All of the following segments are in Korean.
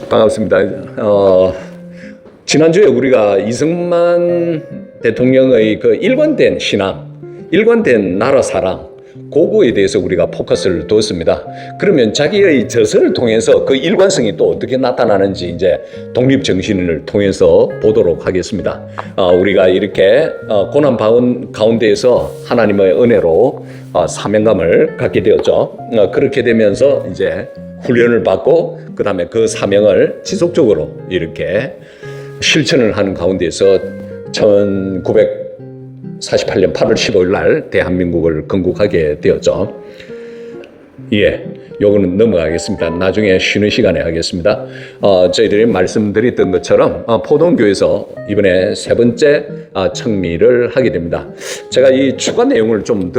반갑습니다. 지난주에 우리가 이승만 대통령의 그 일관된 신앙, 일관된 나라 사랑, 그거에 대해서 우리가 포커스를 두었습니다. 그러면 자기의 저서를 통해서 그 일관성이 또 어떻게 나타나는지 이제 독립정신을 통해서 보도록 하겠습니다. 우리가 이렇게 고난 가운데에서 하나님의 은혜로 사명감을 갖게 되었죠. 그렇게 되면서 이제 훈련을 받고 그 다음에 그 사명을 지속적으로 이렇게 실천을 하는 가운데서 1948년 8월 15일 날 대한민국을 건국하게 되었죠. 요거는 넘어가겠습니다. 나중에 쉬는 시간에 하겠습니다. 저희들이 말씀드렸던 것처럼 포동교에서 이번에 세 번째 청미를 하게 됩니다. 제가 이 추가 내용을 좀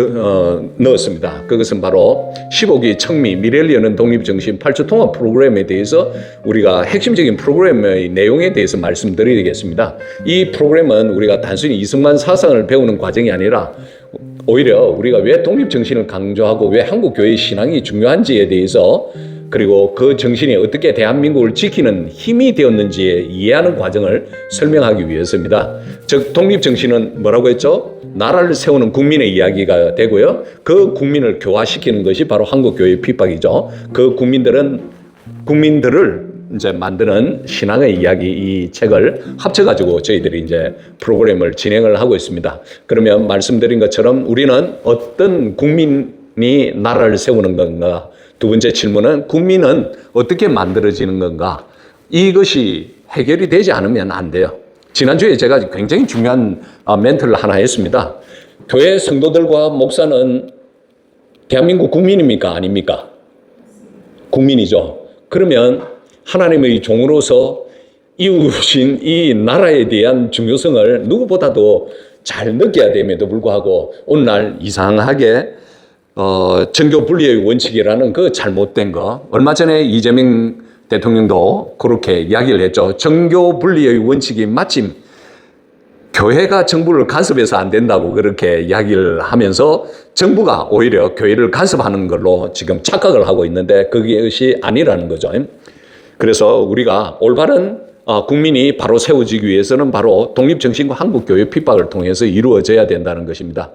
넣었습니다. 그것은 바로 15기 청미 미래를 여는 독립정신 8주 통합 프로그램에 대해서 우리가 핵심적인 프로그램의 내용에 대해서 말씀드리겠습니다. 이 프로그램은 우리가 단순히 이승만 사상을 배우는 과정이 아니라 오히려 우리가 왜 독립정신을 강조하고 왜 한국교회의 신앙이 중요한지에 대해서 그리고 그 정신이 어떻게 대한민국을 지키는 힘이 되었는지 이해하는 과정을 설명하기 위해서입니다. 즉 독립정신은 뭐라고 했죠? 나라를 세우는 국민의 이야기가 되고요. 그 국민을 교화시키는 것이 바로 한국교회의 핍박이죠. 그 국민들을 이제 만드는 신앙의 이야기 이 책을 합쳐가지고 저희들이 이제 프로그램을 진행을 하고 있습니다. 그러면 말씀드린 것처럼 우리는 어떤 국민이 나라를 세우는 건가? 두 번째 질문은 국민은 어떻게 만들어지는 건가? 이것이 해결이 되지 않으면 안 돼요. 지난주에 제가 굉장히 중요한 멘트를 하나 했습니다. 교회 성도들과 목사는 대한민국 국민입니까? 아닙니까? 국민이죠. 그러면 하나님의 종으로서 이웃인 이 나라에 대한 중요성을 누구보다도 잘 느껴야 됨에도 불구하고 오늘날 이상하게 정교 분리의 원칙이라는 그 잘못된 거, 얼마 전에 이재명 대통령도 그렇게 이야기를 했죠. 정교 분리의 원칙이 마침 교회가 정부를 간섭해서 안 된다고 그렇게 이야기를 하면서 정부가 오히려 교회를 간섭하는 걸로 지금 착각을 하고 있는데 그것이 아니라는 거죠. 그래서 우리가 올바른 국민이 바로 세워지기 위해서는 바로 독립정신과 한국교회 핍박을 통해서 이루어져야 된다는 것입니다.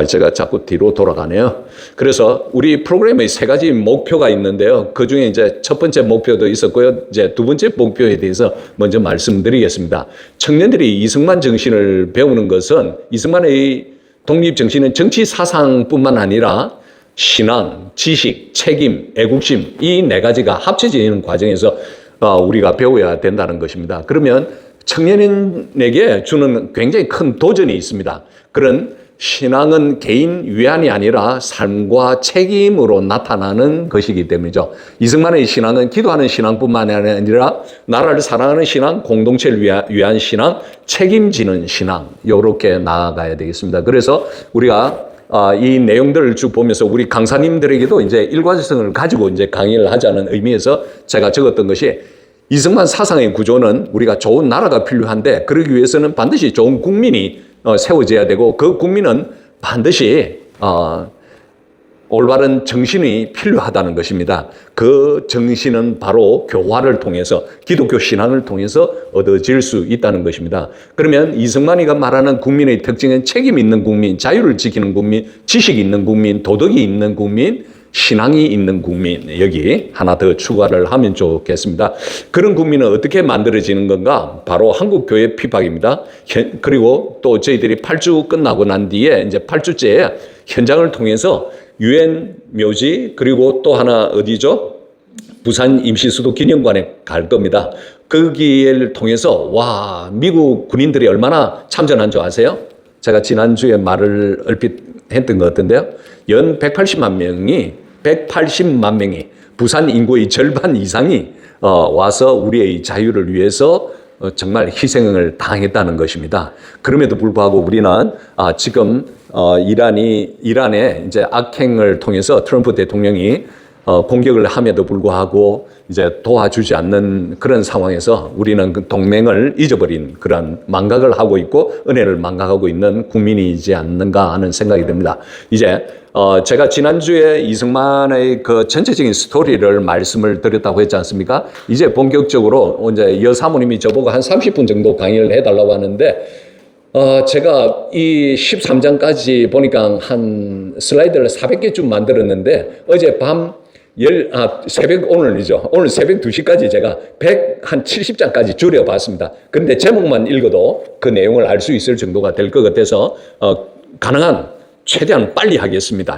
제가 자꾸 뒤로 돌아가네요. 그래서 우리 프로그램의 세 가지 목표가 있는데요. 그 중에 이제 첫 번째 목표도 있었고요. 이제 두 번째 목표에 대해서 먼저 말씀드리겠습니다. 청년들이 이승만 정신을 배우는 것은 이승만의 독립정신은 정치 사상뿐만 아니라 신앙, 지식, 책임, 애국심 이 네 가지가 합쳐지는 과정에서 우리가 배워야 된다는 것입니다. 그러면 청년에게 주는 굉장히 큰 도전이 있습니다. 그런 신앙은 개인 위안이 아니라 삶과 책임으로 나타나는 것이기 때문이죠. 이승만의 신앙은 기도하는 신앙뿐만 아니라 나라를 사랑하는 신앙, 공동체를 위한 신앙, 책임지는 신앙 이렇게 나아가야 되겠습니다. 그래서 우리가 이 내용들을 쭉 보면서 우리 강사님들에게도 이제 일관성을 가지고 이제 강의를 하자는 의미에서 제가 적었던 것이 이승만 사상의 구조는 우리가 좋은 나라가 필요한데 그러기 위해서는 반드시 좋은 국민이 세워져야 되고 그 국민은 반드시 올바른 정신이 필요하다는 것입니다. 그 정신은 바로 교화를 통해서 기독교 신앙을 통해서 얻어질 수 있다는 것입니다. 그러면 이승만이가 말하는 국민의 특징은 책임 있는 국민, 자유를 지키는 국민, 지식 있는 국민, 도덕이 있는 국민, 신앙이 있는 국민 여기 하나 더 추가를 하면 좋겠습니다. 그런 국민은 어떻게 만들어지는 건가? 바로 한국교회 핍박입니다. 그리고 또 저희들이 8주 끝나고 난 뒤에 이제 8주째에 현장을 통해서 유엔 묘지 그리고 또 하나 어디죠? 부산 임시수도 기념관에 갈 겁니다. 거기를 통해서 와 미국 군인들이 얼마나 참전한 줄 아세요? 제가 지난주에 말을 얼핏 했던 것 같은데요. 연 180만 명이 부산 인구의 절반 이상이 와서 우리의 자유를 위해서 정말 희생을 당했다는 것입니다. 그럼에도 불구하고 우리는 지금 이란에 이제 악행을 통해서 트럼프 대통령이 공격을 함에도 불구하고 이제 도와주지 않는 그런 상황에서 우리는 그 동맹을 잊어버린 그런 망각을 하고 있고 은혜를 망각하고 있는 국민이지 않는가 하는 생각이 듭니다. 이제 제가 지난주에 이승만의 그 전체적인 스토리를 말씀을 드렸다고 했지 않습니까? 이제 본격적으로 이제 여사모님이 저보고 한 30분 정도 강의를 해달라고 하는데, 제가 이 13장까지 보니까 한 슬라이드를 400개쯤 만들었는데, 어제 오늘이죠. 오늘 새벽 2시까지 제가 170장까지 줄여봤습니다. 그런데 제목만 읽어도 그 내용을 알 수 있을 정도가 될 것 같아서, 가능한 최대한 빨리 하겠습니다.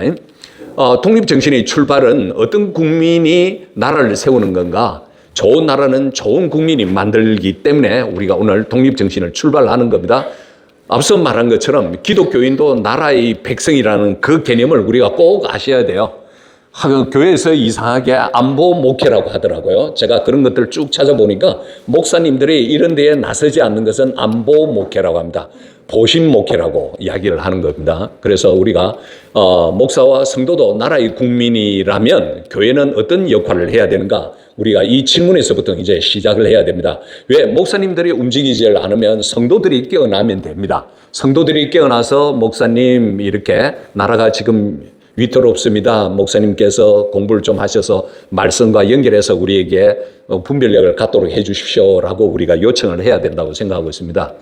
독립정신의 출발은 어떤 국민이 나라를 세우는 건가? 좋은 나라는 좋은 국민이 만들기 때문에 우리가 오늘 독립정신을 출발하는 겁니다. 앞서 말한 것처럼 기독교인도 나라의 백성이라는 그 개념을 우리가 꼭 아셔야 돼요. 교회에서 이상하게 안보 목회라고 하더라고요. 제가 그런 것들을 쭉 찾아보니까 목사님들이 이런 데에 나서지 않는 것은 안보 목회라고 합니다. 보신 목회라고 이야기를 하는 겁니다. 그래서 우리가 목사와 성도도 나라의 국민이라면 교회는 어떤 역할을 해야 되는가? 우리가 이 질문에서부터 이제 시작을 해야 됩니다. 왜? 목사님들이 움직이지 않으면 성도들이 깨어나면 됩니다. 성도들이 깨어나서 목사님 이렇게 나라가 지금 위태롭습니다. 목사님께서 공부를 좀 하셔서 말씀과 연결해서 우리에게 분별력을 갖도록 해 주십시오라고 우리가 요청을 해야 된다고 생각하고 있습니다.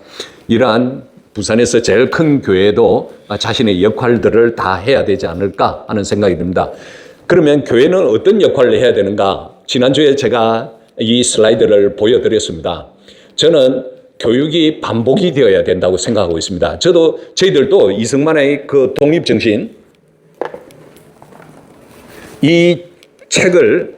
이러한 부산에서 제일 큰 교회도 자신의 역할들을 다 해야 되지 않을까 하는 생각이 듭니다. 그러면 교회는 어떤 역할을 해야 되는가? 지난주에 제가 이 슬라이드를 보여드렸습니다. 저는 교육이 반복이 되어야 된다고 생각하고 있습니다. 저희들도 이승만의 그 독립정신, 이 책을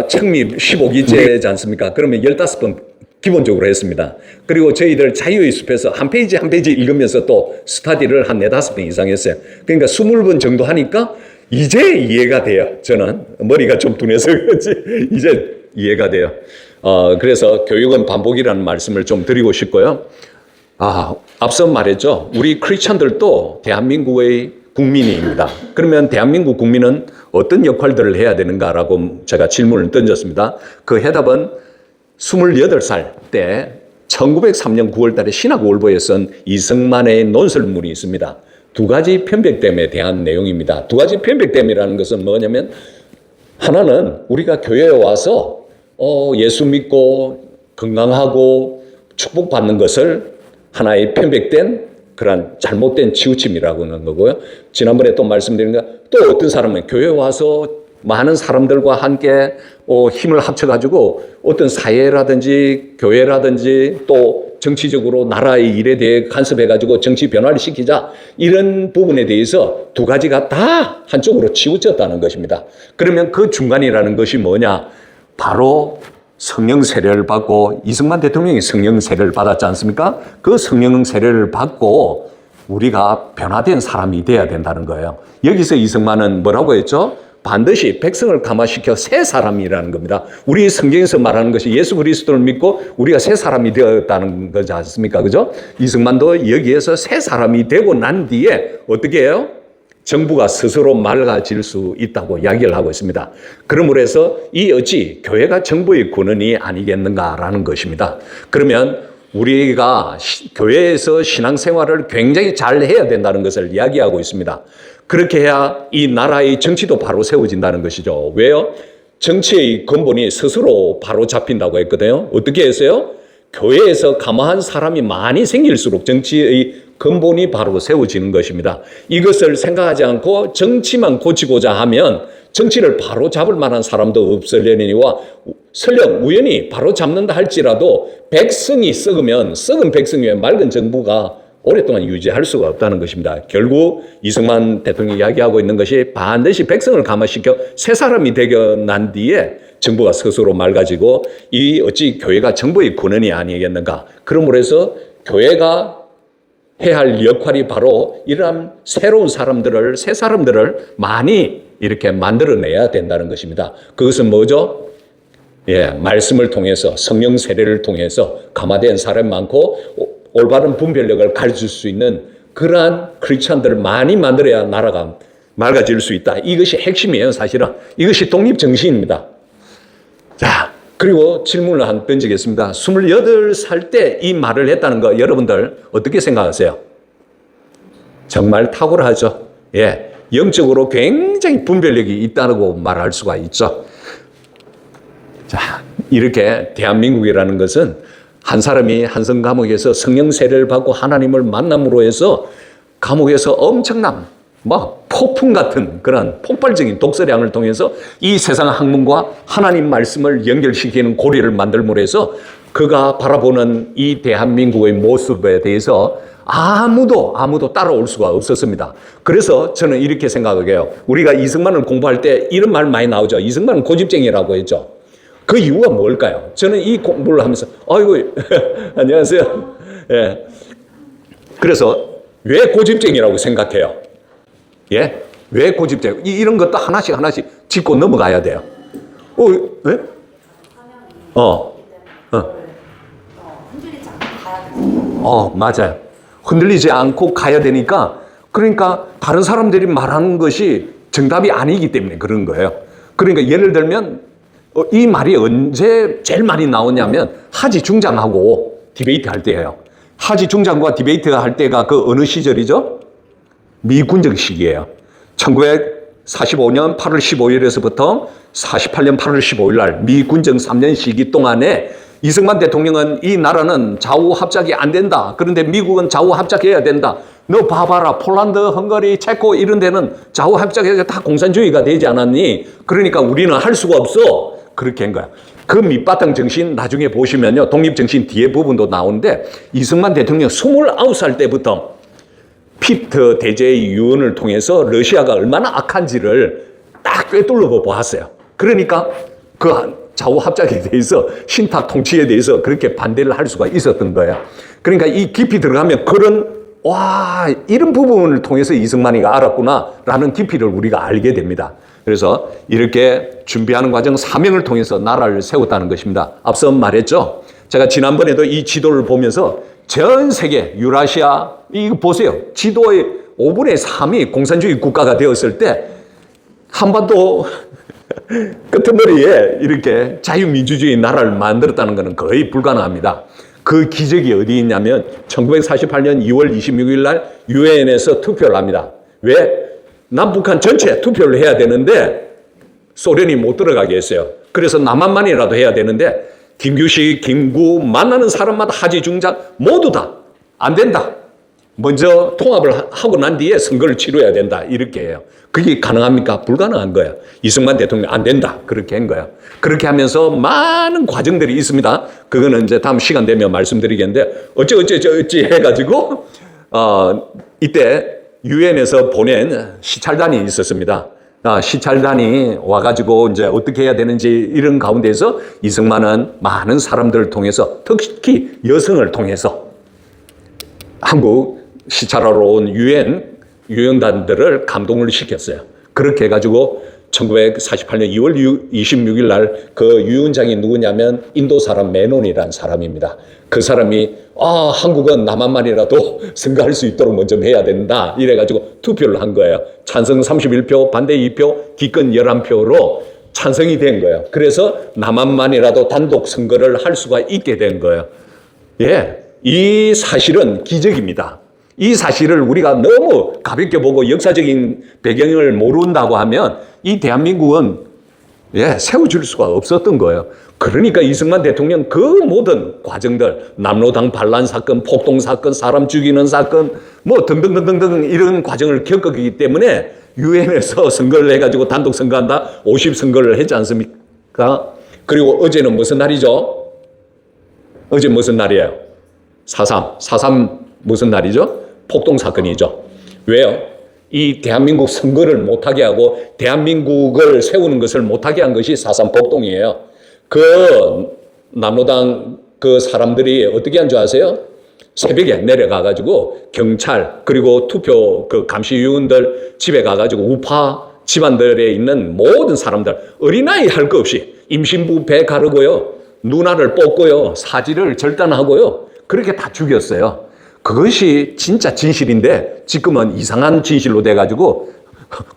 책립 15기째지 않습니까? 그러면 15번 기본적으로 했습니다. 그리고 저희들 자유의 숲에서 한 페이지 한 페이지 읽으면서 또 스터디를 한 4-5번 이상 했어요. 그러니까 20번 정도 하니까 이제 이해가 돼요. 저는 머리가 좀 둔해서 그런지 이제 이해가 돼요. 그래서 교육은 반복이라는 말씀을 좀 드리고 싶고요. 앞서 말했죠. 우리 크리스천들도 대한민국의 국민입니다. 그러면 대한민국 국민은 어떤 역할들을 해야 되는가라고 제가 질문을 던졌습니다. 그 해답은 28살 때 1903년 9월 달에 신학월보에 쓴 이승만의 논설문이 있습니다. 두 가지 편백됨에 대한 내용입니다. 두 가지 편백됨이라는 것은 뭐냐면, 하나는 우리가 교회에 와서 예수 믿고 건강하고 축복받는 것을 하나의 편백된 그런 잘못된 치우침이라고 하는 거고요. 지난번에 또 말씀드린 거, 또 어떤 사람은 교회에 와서 많은 사람들과 함께 힘을 합쳐가지고 어떤 사회라든지 교회라든지 또 정치적으로 나라의 일에 대해 간섭해가지고 정치 변화를 시키자, 이런 부분에 대해서 두 가지가 다 한쪽으로 치우쳤다는 것입니다. 그러면 그 중간이라는 것이 뭐냐? 바로 성령 세례를 받고, 이승만 대통령이 성령 세례를 받았지 않습니까? 그 성령 세례를 받고 우리가 변화된 사람이 돼야 된다는 거예요. 여기서 이승만은 뭐라고 했죠? 반드시 백성을 감화시켜 새 사람이라는 겁니다. 우리 성경에서 말하는 것이 예수 그리스도를 믿고 우리가 새 사람이 되었다는 거지 않습니까? 그죠? 이승만도 여기에서 새 사람이 되고 난 뒤에 어떻게 해요? 정부가 스스로 맑아질 수 있다고 이야기를 하고 있습니다. 그러므로 해서 이 어찌 교회가 정부의 권한이 아니겠는가라는 것입니다. 그러면 우리가 교회에서 신앙생활을 굉장히 잘 해야 된다는 것을 이야기하고 있습니다. 그렇게 해야 이 나라의 정치도 바로 세워진다는 것이죠. 왜요? 정치의 근본이 스스로 바로 잡힌다고 했거든요. 어떻게 했어요? 교회에서 감화한 사람이 많이 생길수록 정치의 근본이 바로 세워지는 것입니다. 이것을 생각하지 않고 정치만 고치고자 하면 정치를 바로 잡을 만한 사람도 없으려니와, 설령 우연히 바로 잡는다 할지라도 백성이 썩으면 썩은 백성 위에 맑은 정부가 오랫동안 유지할 수가 없다는 것입니다. 결국 이승만 대통령이 이야기하고 있는 것이 반드시 백성을 감화시켜 새 사람이 되고 난 뒤에 정부가 스스로 맑아지고, 이 어찌 교회가 정부의 권한이 아니겠는가. 그러므로 해서 교회가 해야 할 역할이 바로 이러한 새로운 사람들을, 새 사람들을 많이 이렇게 만들어내야 된다는 것입니다. 그것은 뭐죠? 말씀을 통해서, 성령 세례를 통해서 감화된 사람이 많고 올바른 분별력을 가르칠 수 있는 그러한 크리스찬들을 많이 만들어야 나라가 맑아질 수 있다. 이것이 핵심이에요, 사실은. 이것이 독립정신입니다. 자, 그리고 질문을 한 던지겠습니다. 28살 때 이 말을 했다는 거 여러분들 어떻게 생각하세요? 정말 탁월하죠. 영적으로 굉장히 분별력이 있다고 말할 수가 있죠. 자, 이렇게 대한민국이라는 것은 한 사람이 한성 감옥에서 성령 세례를 받고 하나님을 만남으로 해서 감옥에서 엄청난 폭풍 같은 그런 폭발적인 독서량을 통해서 이 세상 학문과 하나님 말씀을 연결시키는 고리를 만들므로 해서 그가 바라보는 이 대한민국의 모습에 대해서 아무도 따라올 수가 없었습니다. 그래서 저는 이렇게 생각해요. 우리가 이승만을 공부할 때 이런 말 많이 나오죠. 이승만은 고집쟁이라고 했죠. 그 이유가 뭘까요? 저는 이 공부를 하면서 아이고 안녕하세요. 예. 그래서 왜 고집쟁이라고 생각해요? 예? 왜 고집쟁이? 이런 것도 하나씩 짚고 넘어가야 돼요. 예? 흔들리지 않고 가야 돼요. 맞아요. 흔들리지 않고 가야 되니까, 그러니까 다른 사람들이 말하는 것이 정답이 아니기 때문에 그런 거예요. 그러니까 예를 들면 이 말이 언제 제일 많이 나오냐면 하지 중장하고 디베이트 할 때예요. 하지 중장과 디베이트 할 때가 그 어느 시절이죠? 미군정 시기예요. 1945년 8월 15일에서부터 48년 8월 15일 날 미군정 3년 시기 동안에 이승만 대통령은 이 나라는 좌우 합작이 안 된다. 그런데 미국은 좌우 합작해야 된다. 너 봐봐라. 폴란드, 헝가리, 체코 이런 데는 좌우 합작해서 다 공산주의가 되지 않았니? 그러니까 우리는 할 수가 없어. 그렇게 한 거야. 그 밑바탕 정신 나중에 보시면요. 독립정신 뒤에 부분도 나오는데 이승만 대통령 29살 때부터 피트 대제의 유언을 통해서 러시아가 얼마나 악한지를 딱 꿰뚫어 보았어요. 그러니까 그 좌우 합작에 대해서 신탁 통치에 대해서 그렇게 반대를 할 수가 있었던 거예요. 그러니까 이 깊이 들어가면 이런 부분을 통해서 이승만이가 알았구나라는 깊이를 우리가 알게 됩니다. 그래서 이렇게 준비하는 과정 사명을 통해서 나라를 세웠다는 것입니다. 앞서 말했죠. 제가 지난번에도 이 지도를 보면서 전 세계 유라시아 이거 보세요. 지도의 5분의 3이 공산주의 국가가 되었을 때 한반도 끄트머리에 이렇게 자유민주주의 나라를 만들었다는 것은 거의 불가능합니다. 그 기적이 어디 있냐면 1948년 2월 26일 날 유엔에서 투표를 합니다. 왜? 남북한 전체 투표를 해야 되는데 소련이 못 들어가게 했어요. 그래서 남한만이라도 해야 되는데 김규식, 김구 만나는 사람마다 하지 중장 모두 다 안 된다. 먼저 통합을 하고 난 뒤에 선거를 치러야 된다. 이렇게 해요. 그게 가능합니까? 불가능한 거예요. 이승만 대통령 안 된다. 그렇게 한 거예요. 그렇게 하면서 많은 과정들이 있습니다. 그거는 이제 다음 시간 되면 말씀드리겠는데 어찌 해가지고 이때 유엔에서 보낸 시찰단이 있었습니다. 시찰단이 와가지고 이제 어떻게 해야 되는지 이런 가운데서 이승만은 많은 사람들을 통해서 특히 여성을 통해서 한국 시찰하러 온 유엔단들을 감동을 시켰어요. 그렇게 해가지고 1948년 2월 26일 날 그 유은장이 누구냐면 인도 사람 메논이라는 사람입니다. 그 사람이 한국은 남한만이라도 선거할 수 있도록 먼저 해야 된다. 이래가지고 투표를 한 거예요. 찬성 31표, 반대 2표, 기권 11표로 찬성이 된 거예요. 그래서 남한만이라도 단독 선거를 할 수가 있게 된 거예요. 예, 이 사실은 기적입니다. 이 사실을 우리가 너무 가볍게 보고 역사적인 배경을 모른다고 하면 이 대한민국은 세워줄 수가 없었던 거예요. 그러니까 이승만 대통령 그 모든 과정들, 남로당 반란 사건, 폭동 사건, 사람 죽이는 사건, 등등등등등 이런 과정을 겪었기 때문에 유엔에서 선거를 해가지고 단독 선거한다, 50선거를 했지 않습니까? 그리고 어제는 무슨 날이죠? 어제 무슨 날이에요? 4.3 무슨 날이죠? 폭동 사건이죠. 왜요? 이 대한민국 선거를 못하게 하고 대한민국을 세우는 것을 못하게 한 것이 4.3 폭동이에요. 그 남로당 그 사람들이 어떻게 한 줄 아세요? 새벽에 내려가가지고 경찰 그리고 투표 그 감시위원들 집에 가가지고 우파 집안들에 있는 모든 사람들 어린아이 할 거 없이 임신부 배 가르고요. 누나를 뽑고요. 사지를 절단하고요. 그렇게 다 죽였어요. 그것이 진짜 진실인데 지금은 이상한 진실로 돼가지고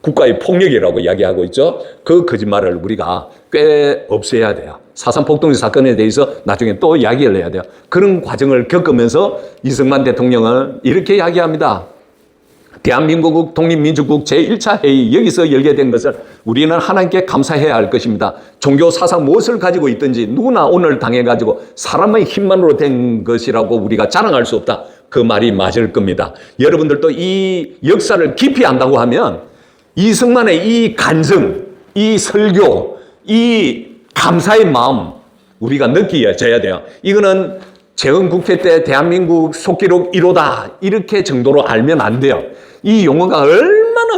국가의 폭력이라고 이야기하고 있죠. 그 거짓말을 우리가 꽤 없애야 돼요. 4.3 폭동 사건에 대해서 나중에 또 이야기를 해야 돼요. 그런 과정을 겪으면서 이승만 대통령은 이렇게 이야기합니다. 대한민국 독립민주국 제1차 회의 여기서 열게 된 것을 우리는 하나님께 감사해야 할 것입니다. 종교 사상 무엇을 가지고 있든지 누구나 오늘 당해가지고 사람의 힘만으로 된 것이라고 우리가 자랑할 수 없다. 그 말이 맞을 겁니다. 여러분들도 이 역사를 깊이 안다고 하면 이승만의 이 간증, 이 설교, 이 감사의 마음 우리가 느껴져야 돼요. 이거는 재헌국회 때 대한민국 속기록 1호다 이렇게 정도로 알면 안 돼요. 이 용어가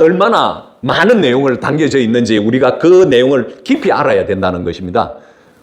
얼마나 많은 내용을 담겨져 있는지 우리가 그 내용을 깊이 알아야 된다는 것입니다.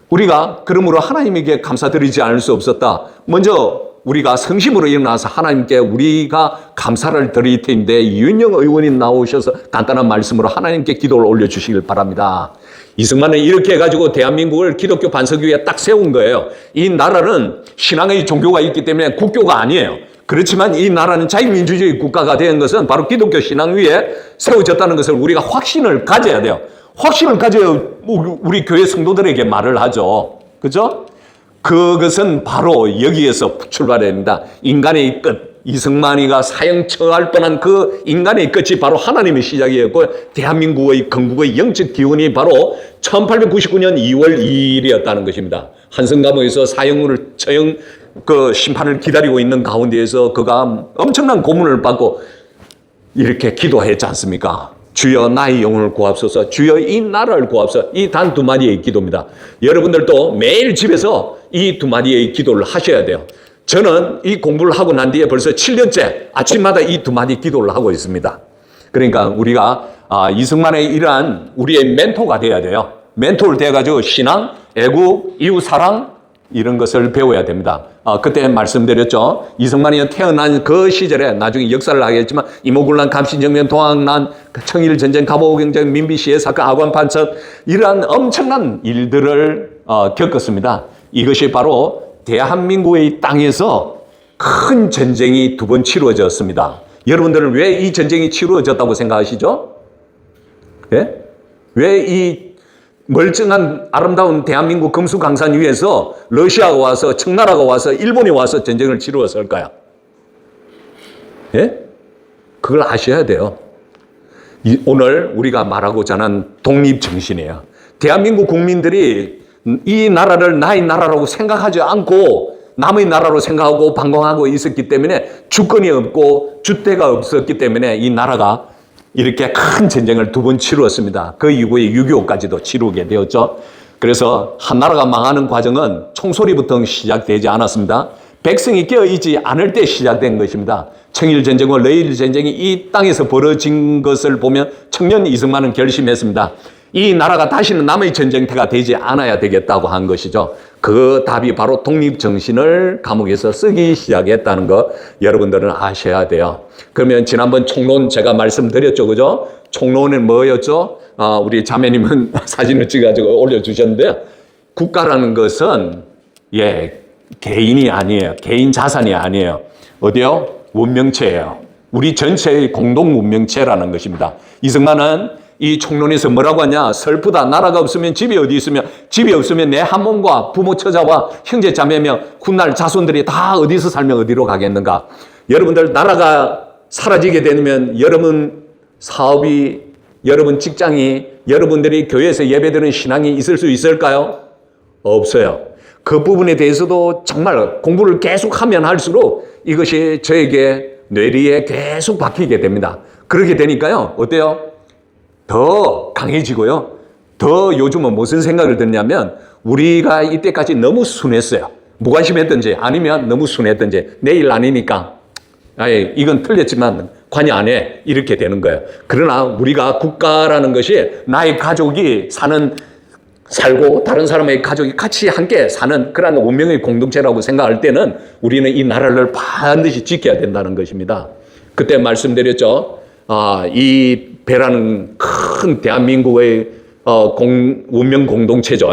우리가 그러므로 하나님에게 감사드리지 않을 수 없었다. 먼저 우리가 성심으로 일어나서 하나님께 우리가 감사를 드릴 텐데 이윤영 의원이 나오셔서 간단한 말씀으로 하나님께 기도를 올려주시길 바랍니다. 이승만은 이렇게 해가지고 대한민국을 기독교 반석 위에 딱 세운 거예요. 이 나라는 신앙의 종교가 있기 때문에 국교가 아니에요. 그렇지만 이 나라는 자유민주주의 국가가 된 것은 바로 기독교 신앙 위에 세워졌다는 것을 우리가 확신을 가져야 돼요. 확신을 가져야 우리 교회 성도들에게 말을 하죠. 그죠? 그것은 바로 여기에서 출발해야 됩니다. 인간의 끝. 이승만이가 사형 처할 뻔한 그 인간의 끝이 바로 하나님의 시작이었고 대한민국의 건국의 영적 기원이 바로 1899년 2월 2일이었다는 것입니다. 한성감옥에서 사형을 처형 그 심판을 기다리고 있는 가운데에서 그가 엄청난 고문을 받고 이렇게 기도했지 않습니까? 주여 나의 영혼을 구합소서, 주여 이 나라를 구합소서. 이 단 두 마디의 기도입니다. 여러분들도 매일 집에서 이 두 마디의 기도를 하셔야 돼요. 저는 이 공부를 하고 난 뒤에 벌써 7년째 아침마다 이 두 마디 기도를 하고 있습니다. 그러니까 우리가 이승만의 이러한 우리의 멘토가 돼야 돼요. 멘토를 돼가지고 신앙, 애국, 이웃사랑 이런 것을 배워야 됩니다. 그때 말씀드렸죠. 이승만이 태어난 그 시절에 나중에 역사를 하겠지만 이모군란, 감신정변, 동학난, 청일전쟁, 감옥경쟁, 민비시해 사건, 아관판첩 이러한 엄청난 일들을 겪었습니다. 이것이 바로 대한민국의 땅에서 큰 전쟁이 두 번 치루어졌습니다. 여러분들은 왜 이 전쟁이 치루어졌다고 생각하시죠? 예? 왜 이 멀쩡한 아름다운 대한민국 금수강산 위에서 러시아가 와서 청나라가 와서 일본이 와서 전쟁을 치루었을까요? 예? 그걸 아셔야 돼요. 오늘 우리가 말하고자 하는 독립정신이에요. 대한민국 국민들이 이 나라를 나의 나라라고 생각하지 않고 남의 나라로 생각하고 방공하고 있었기 때문에 주권이 없고 주대가 없었기 때문에 이 나라가 이렇게 큰 전쟁을 두 번 치루었습니다. 그 이후에 6.25까지도 치루게 되었죠. 그래서 한 나라가 망하는 과정은 총소리부터 시작되지 않았습니다. 백성이 깨어있지 않을 때 시작된 것입니다. 청일전쟁과 러일전쟁이 이 땅에서 벌어진 것을 보면 청년 이승만은 결심했습니다. 이 나라가 다시는 남의 전쟁터가 되지 않아야 되겠다고 한 것이죠. 그 답이 바로 독립정신을 감옥에서 쓰기 시작했다는 거 여러분들은 아셔야 돼요. 그러면 지난번 총론 제가 말씀드렸죠. 그죠? 총론은 뭐였죠? 우리 자매님은 사진을 찍어가지고 올려주셨는데요. 국가라는 것은 개인이 아니에요. 개인 자산이 아니에요. 어디요? 원명체예요. 우리 전체의 공동 원명체라는 것입니다. 이승만은 이 총론에서 뭐라고 하냐? 슬프다. 나라가 없으면 집이 어디 있으며 집이 없으면 내 한 몸과 부모 처자와 형제 자매며 훗날 자손들이 다 어디서 살면 어디로 가겠는가? 여러분들 나라가 사라지게 되면 여러분 사업이, 여러분 직장이, 여러분들이 교회에서 예배드리는 신앙이 있을 수 있을까요? 없어요. 그 부분에 대해서도 정말 공부를 계속하면 할수록 이것이 저에게 뇌리에 계속 박히게 됩니다. 그렇게 되니까요. 어때요? 더 강해지고요. 더 요즘은 무슨 생각을 듣냐면 우리가 이때까지 너무 순했어요. 무관심했든지 아니면 너무 순했든지 내일 아니니까 이건 틀렸지만 관여 안 해. 이렇게 되는 거예요. 그러나 우리가 국가라는 것이 나의 가족이 살고 다른 사람의 가족이 같이 함께 사는 그런 운명의 공동체라고 생각할 때는 우리는 이 나라를 반드시 지켜야 된다는 것입니다. 그때 말씀드렸죠. 이 배라는 큰 대한민국의 운명 공동체죠.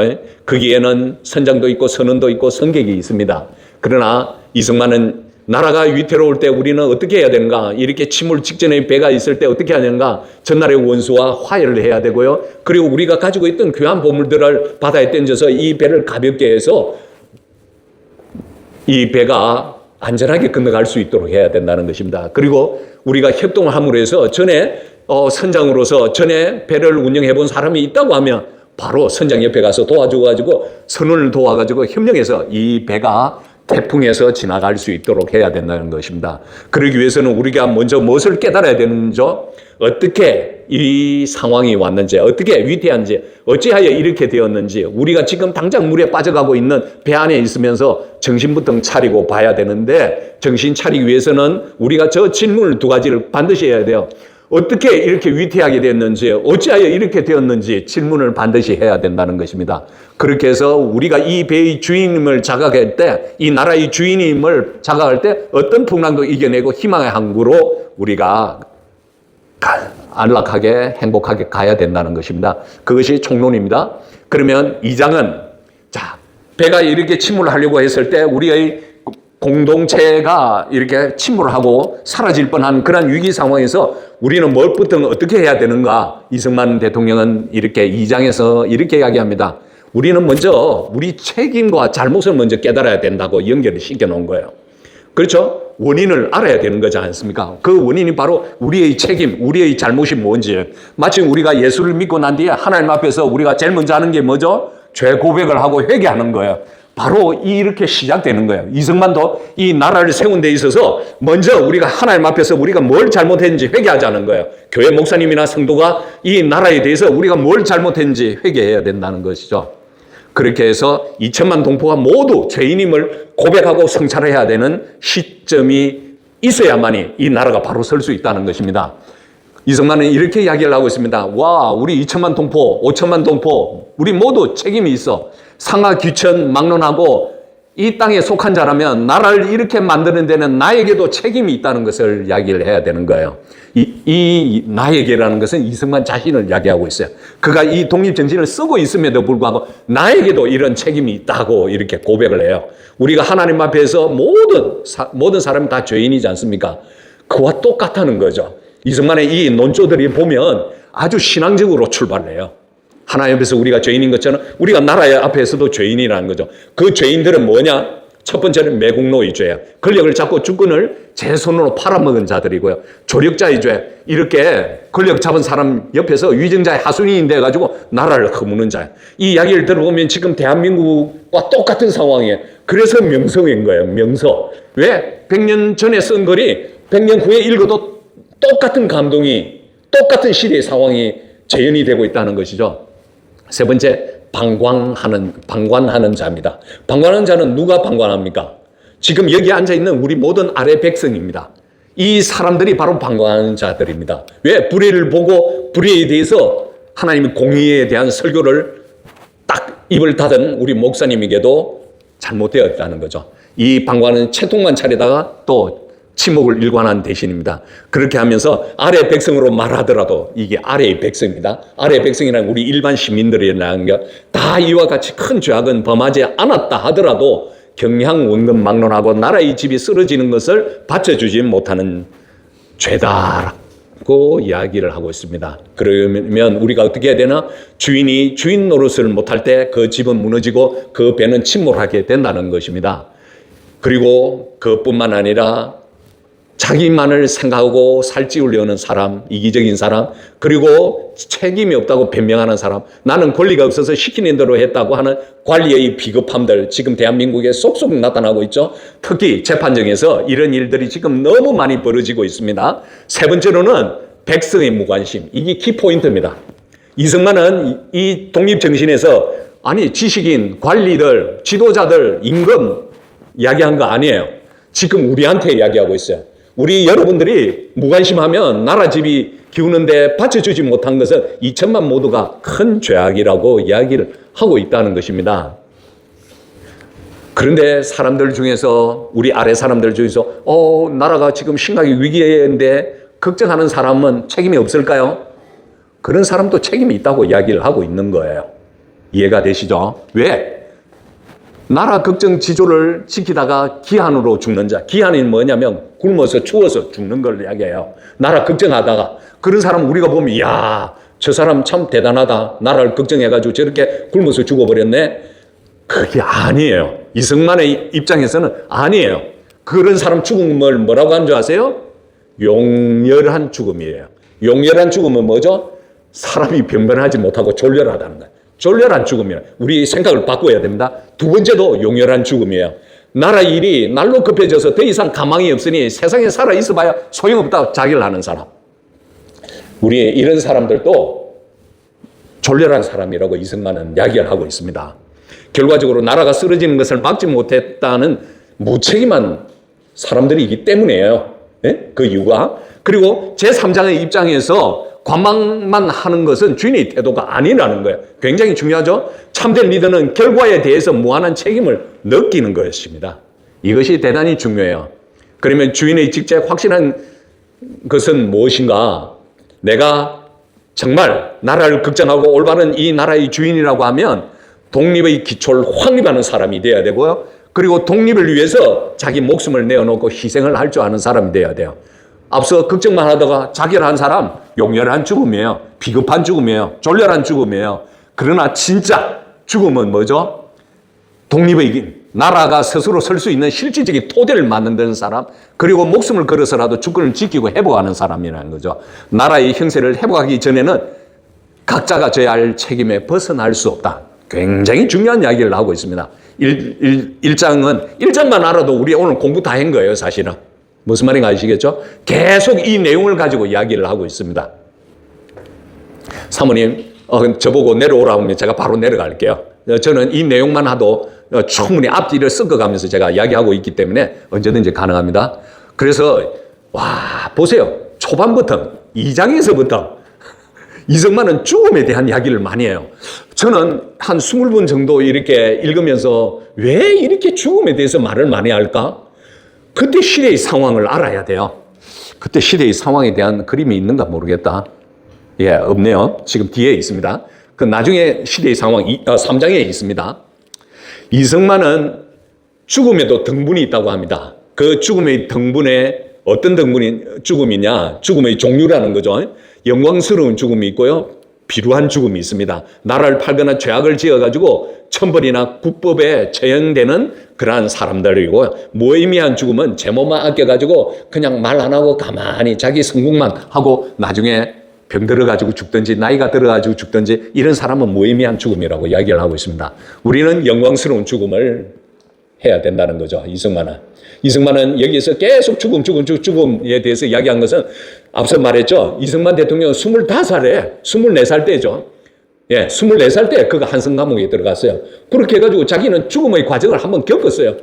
거기에는 선장도 있고 선원도 있고 승객이 있습니다. 그러나 이승만은 나라가 위태로울 때 우리는 어떻게 해야 되는가? 이렇게 침몰 직전의 배가 있을 때 어떻게 해야 되는가? 전날의 원수와 화해를 해야 되고요. 그리고 우리가 가지고 있던 귀한 보물들을 바다에 던져서 이 배를 가볍게 해서 이 배가 안전하게 건너갈 수 있도록 해야 된다는 것입니다. 그리고 우리가 협동을 함으로 해서 전에 선장으로서 전에 배를 운영해 본 사람이 있다고 하면 바로 선장 옆에 가서 도와줘가지고 선원을 도와가지고 협력해서 이 배가 태풍에서 지나갈 수 있도록 해야 된다는 것입니다. 그러기 위해서는 우리가 먼저 무엇을 깨달아야 되는지요? 어떻게 이 상황이 왔는지, 어떻게 위태한지, 어찌하여 이렇게 되었는지, 우리가 지금 당장 물에 빠져가고 있는 배 안에 있으면서 정신부터 차리고 봐야 되는데, 정신 차리기 위해서는 우리가 저 질문을 두 가지를 반드시 해야 돼요. 어떻게 이렇게 위태하게 됐는지, 어찌하여 이렇게 되었는지 질문을 반드시 해야 된다는 것입니다. 그렇게 해서 우리가 이 배의 주인임을 자각할 때, 이 나라의 주인임을 자각할 때 어떤 풍랑도 이겨내고 희망의 항구로 우리가 안락하게 행복하게 가야 된다는 것입니다. 그것이 총론입니다. 그러면 2장은 자, 배가 이렇게 침몰을 하려고 했을 때 우리의 공동체가 이렇게 침몰하고 사라질 뻔한 그런 위기 상황에서 우리는 무엇부터 어떻게 해야 되는가? 이승만 대통령은 이렇게 2장에서 이렇게 이야기합니다. 우리는 먼저 우리 책임과 잘못을 먼저 깨달아야 된다고 연결을 시켜 놓은 거예요. 그렇죠? 원인을 알아야 되는 거지 않습니까? 그 원인이 바로 우리의 책임, 우리의 잘못이 뭔지. 마치 우리가 예수를 믿고 난 뒤에 하나님 앞에서 우리가 제일 먼저 하는 게 뭐죠? 죄 고백을 하고 회개하는 거예요. 바로 이렇게 시작되는 거예요. 이승만도 이 나라를 세운 데 있어서 먼저 우리가 하나님 앞에서 우리가 뭘 잘못했는지 회개하자는 거예요. 교회 목사님이나 성도가 이 나라에 대해서 우리가 뭘 잘못했는지 회개해야 된다는 것이죠. 그렇게 해서 2천만 동포가 모두 죄인임을 고백하고 성찰해야 되는 시점이 있어야만이 이 나라가 바로 설 수 있다는 것입니다. 이승만은 이렇게 이야기를 하고 있습니다. 와, 우리 2천만 동포, 5천만 동포, 우리 모두 책임이 있어. 상하 귀천 막론하고 이 땅에 속한 자라면 나라를 이렇게 만드는 데는 나에게도 책임이 있다는 것을 이야기를 해야 되는 거예요. 이 나에게라는 것은 이승만 자신을 이야기하고 있어요. 그가 이 독립정신을 쓰고 있음에도 불구하고 나에게도 이런 책임이 있다고 이렇게 고백을 해요. 우리가 하나님 앞에서 모든 사람이 다 죄인이지 않습니까? 그와 똑같다는 거죠. 이승만의 이 논조들이 보면 아주 신앙적으로 출발을 해요. 하나님 앞에서 우리가 죄인인 것처럼 우리가 나라 앞에서도 죄인이라는 거죠. 그 죄인들은 뭐냐? 첫 번째는 매국노의 죄예요. 권력을 잡고 주권을 제 손으로 팔아먹은 자들이고요. 조력자의 죄. 이렇게 권력 잡은 사람 옆에서 위정자의 하수인이 돼가지고 나라를 허무는 자예요. 이 이야기를 들어보면 지금 대한민국과 똑같은 상황이에요. 그래서 명서인 거예요. 명서. 왜? 100년 전에 쓴 글이 100년 후에 읽어도 똑같은 감동이, 똑같은 시대의 상황이 재현이 되고 있다는 것이죠. 세 번째, 방관하는 자입니다. 방관하는 자는 누가 방관합니까? 지금 여기 앉아있는 우리 모든 아래 백성입니다. 이 사람들이 바로 방관하는 자들입니다. 왜? 불의를 보고 불의에 대해서 하나님의 공의에 대한 설교를 딱 입을 닫은 우리 목사님에게도 잘못되었다는 거죠. 이 방관은 채통만 차리다가 또 침묵을 일관한 대신입니다. 그렇게 하면서 아래 백성으로 말하더라도 이게 아래의 백성입니다. 아래의 백성이란 우리 일반 시민들이라는 게 다 이와 같이 큰 죄악은 범하지 않았다 하더라도 경향 원금 막론하고 나라의 집이 쓰러지는 것을 받쳐주지 못하는 죄다라고 이야기를 하고 있습니다. 그러면 우리가 어떻게 해야 되나? 주인이 주인 노릇을 못할 때 그 집은 무너지고 그 배는 침몰하게 된다는 것입니다. 그리고 그뿐만 아니라 자기만을 생각하고 살찌우려는 사람, 이기적인 사람, 그리고 책임이 없다고 변명하는 사람, 나는 권리가 없어서 시키는 대로 했다고 하는 관리의 비겁함들 지금 대한민국에 속속 나타나고 있죠. 특히 재판정에서 이런 일들이 지금 너무 많이 벌어지고 있습니다. 세 번째로는 백성의 무관심, 이게 키포인트입니다. 이승만은 이 독립정신에서 아니 지식인, 관리들, 지도자들, 임금 이야기한 거 아니에요. 지금 우리한테 이야기하고 있어요. 우리 여러분들이 무관심하면 나라 집이 기우는데 받쳐주지 못한 것은 2천만 모두가 큰 죄악이라고 이야기를 하고 있다는 것입니다. 그런데 사람들 중에서 우리 아래 사람들 중에서 나라가 지금 심각하게 위기인데 걱정하는 사람은 책임이 없을까요? 그런 사람도 책임이 있다고 이야기를 하고 있는 거예요. 이해가 되시죠? 왜? 나라 걱정 지조를 지키다가 기한으로 죽는 자. 기한이 뭐냐면 굶어서 추워서 죽는 걸 이야기해요. 나라 걱정하다가. 그런 사람 우리가 보면 이야 저 사람 참 대단하다. 나라를 걱정해가지고 저렇게 굶어서 죽어버렸네. 그게 아니에요. 이승만의 입장에서는 아니에요. 그런 사람 죽음을 뭐라고 하는 줄 아세요? 용렬한 죽음이에요. 용렬한 죽음은 뭐죠? 사람이 변변하지 못하고 졸렬하다는 거예요. 졸렬한 죽음이에요. 우리 생각을 바꿔야 됩니다. 두 번째도 용렬한 죽음이에요. 나라 일이 날로 급해져서 더 이상 가망이 없으니 세상에 살아 있어봐야 소용없다고 자기를 하는 사람. 우리 이런 사람들도 졸렬한 사람이라고 이승만은 이야기를 하고 있습니다. 결과적으로 나라가 쓰러지는 것을 막지 못했다는 무책임한 사람들이기 때문이에요. 예? 그 이유가. 그리고 제3장의 입장에서 관망만 하는 것은 주인의 태도가 아니라는 거예요. 굉장히 중요하죠. 참된 리더는 결과에 대해서 무한한 책임을 느끼는 것입니다. 이것이 대단히 중요해요. 그러면 주인의 직책 확실한 것은 무엇인가? 내가 정말 나라를 걱정하고 올바른 이 나라의 주인이라고 하면 독립의 기초를 확립하는 사람이 되어야 되고요. 그리고 독립을 위해서 자기 목숨을 내어놓고 희생을 할 줄 아는 사람이 되어야 돼요. 앞서 걱정만 하다가 자결 한 사람 용렬한 죽음이에요. 비겁한 죽음이에요. 졸렬한 죽음이에요. 그러나 진짜 죽음은 뭐죠? 독립의 나라가 스스로 설 수 있는 실질적인 토대를 만드는 사람, 그리고 목숨을 걸어서라도 주권을 지키고 회복하는 사람이라는 거죠. 나라의 형세를 회복하기 전에는 각자가 져야 할 책임에 벗어날 수 없다. 굉장히 중요한 이야기를 하고 있습니다. 1장만 알아도 우리 오늘 공부 다 한 거예요, 사실은. 무슨 말인가 아시겠죠? 계속 이 내용을 가지고 이야기를 하고 있습니다. 사모님, 저보고 내려오라고 하면 제가 바로 내려갈게요. 저는 이 내용만 하도 충분히 앞뒤를 섞어가면서 제가 이야기하고 있기 때문에 언제든지 가능합니다. 그래서 와, 보세요. 초반부터 2장에서부터 이승만은 죽음에 대한 이야기를 많이 해요. 저는 한 20번 정도 이렇게 읽으면서 왜 이렇게 죽음에 대해서 말을 많이 할까? 그때 시대의 상황을 알아야 돼요. 그때 시대의 상황에 대한 그림이 있는가 모르겠다. 예, 없네요. 지금 뒤에 있습니다. 그 나중에 시대의 상황 3장에 있습니다. 이승만은 죽음에도 등분이 있다고 합니다. 그 죽음의 등분에 어떤 죽음이냐? 죽음의 종류라는 거죠. 영광스러운 죽음이 있고요. 비루한 죽음이 있습니다. 나라를 팔거나 죄악을 지어가지고 천벌이나 국법에 처형되는 그러한 사람들이고, 무의미한 죽음은 제 몸만 아껴가지고 그냥 말 안 하고 가만히 자기 성공만 하고 나중에 병 들어가지고 죽든지 나이가 들어가지고 죽든지 이런 사람은 무의미한 죽음이라고 이야기를 하고 있습니다. 우리는 영광스러운 죽음을 해야 된다는 거죠. 이승만은 여기에서 계속 죽음에 대해서 이야기한 것은 앞서 말했죠. 이승만 대통령은 24살 때죠. 예, 24살 때 그가 한성 감옥에 들어갔어요. 그렇게 해가지고 자기는 죽음의 과정을 한번 겪었어요.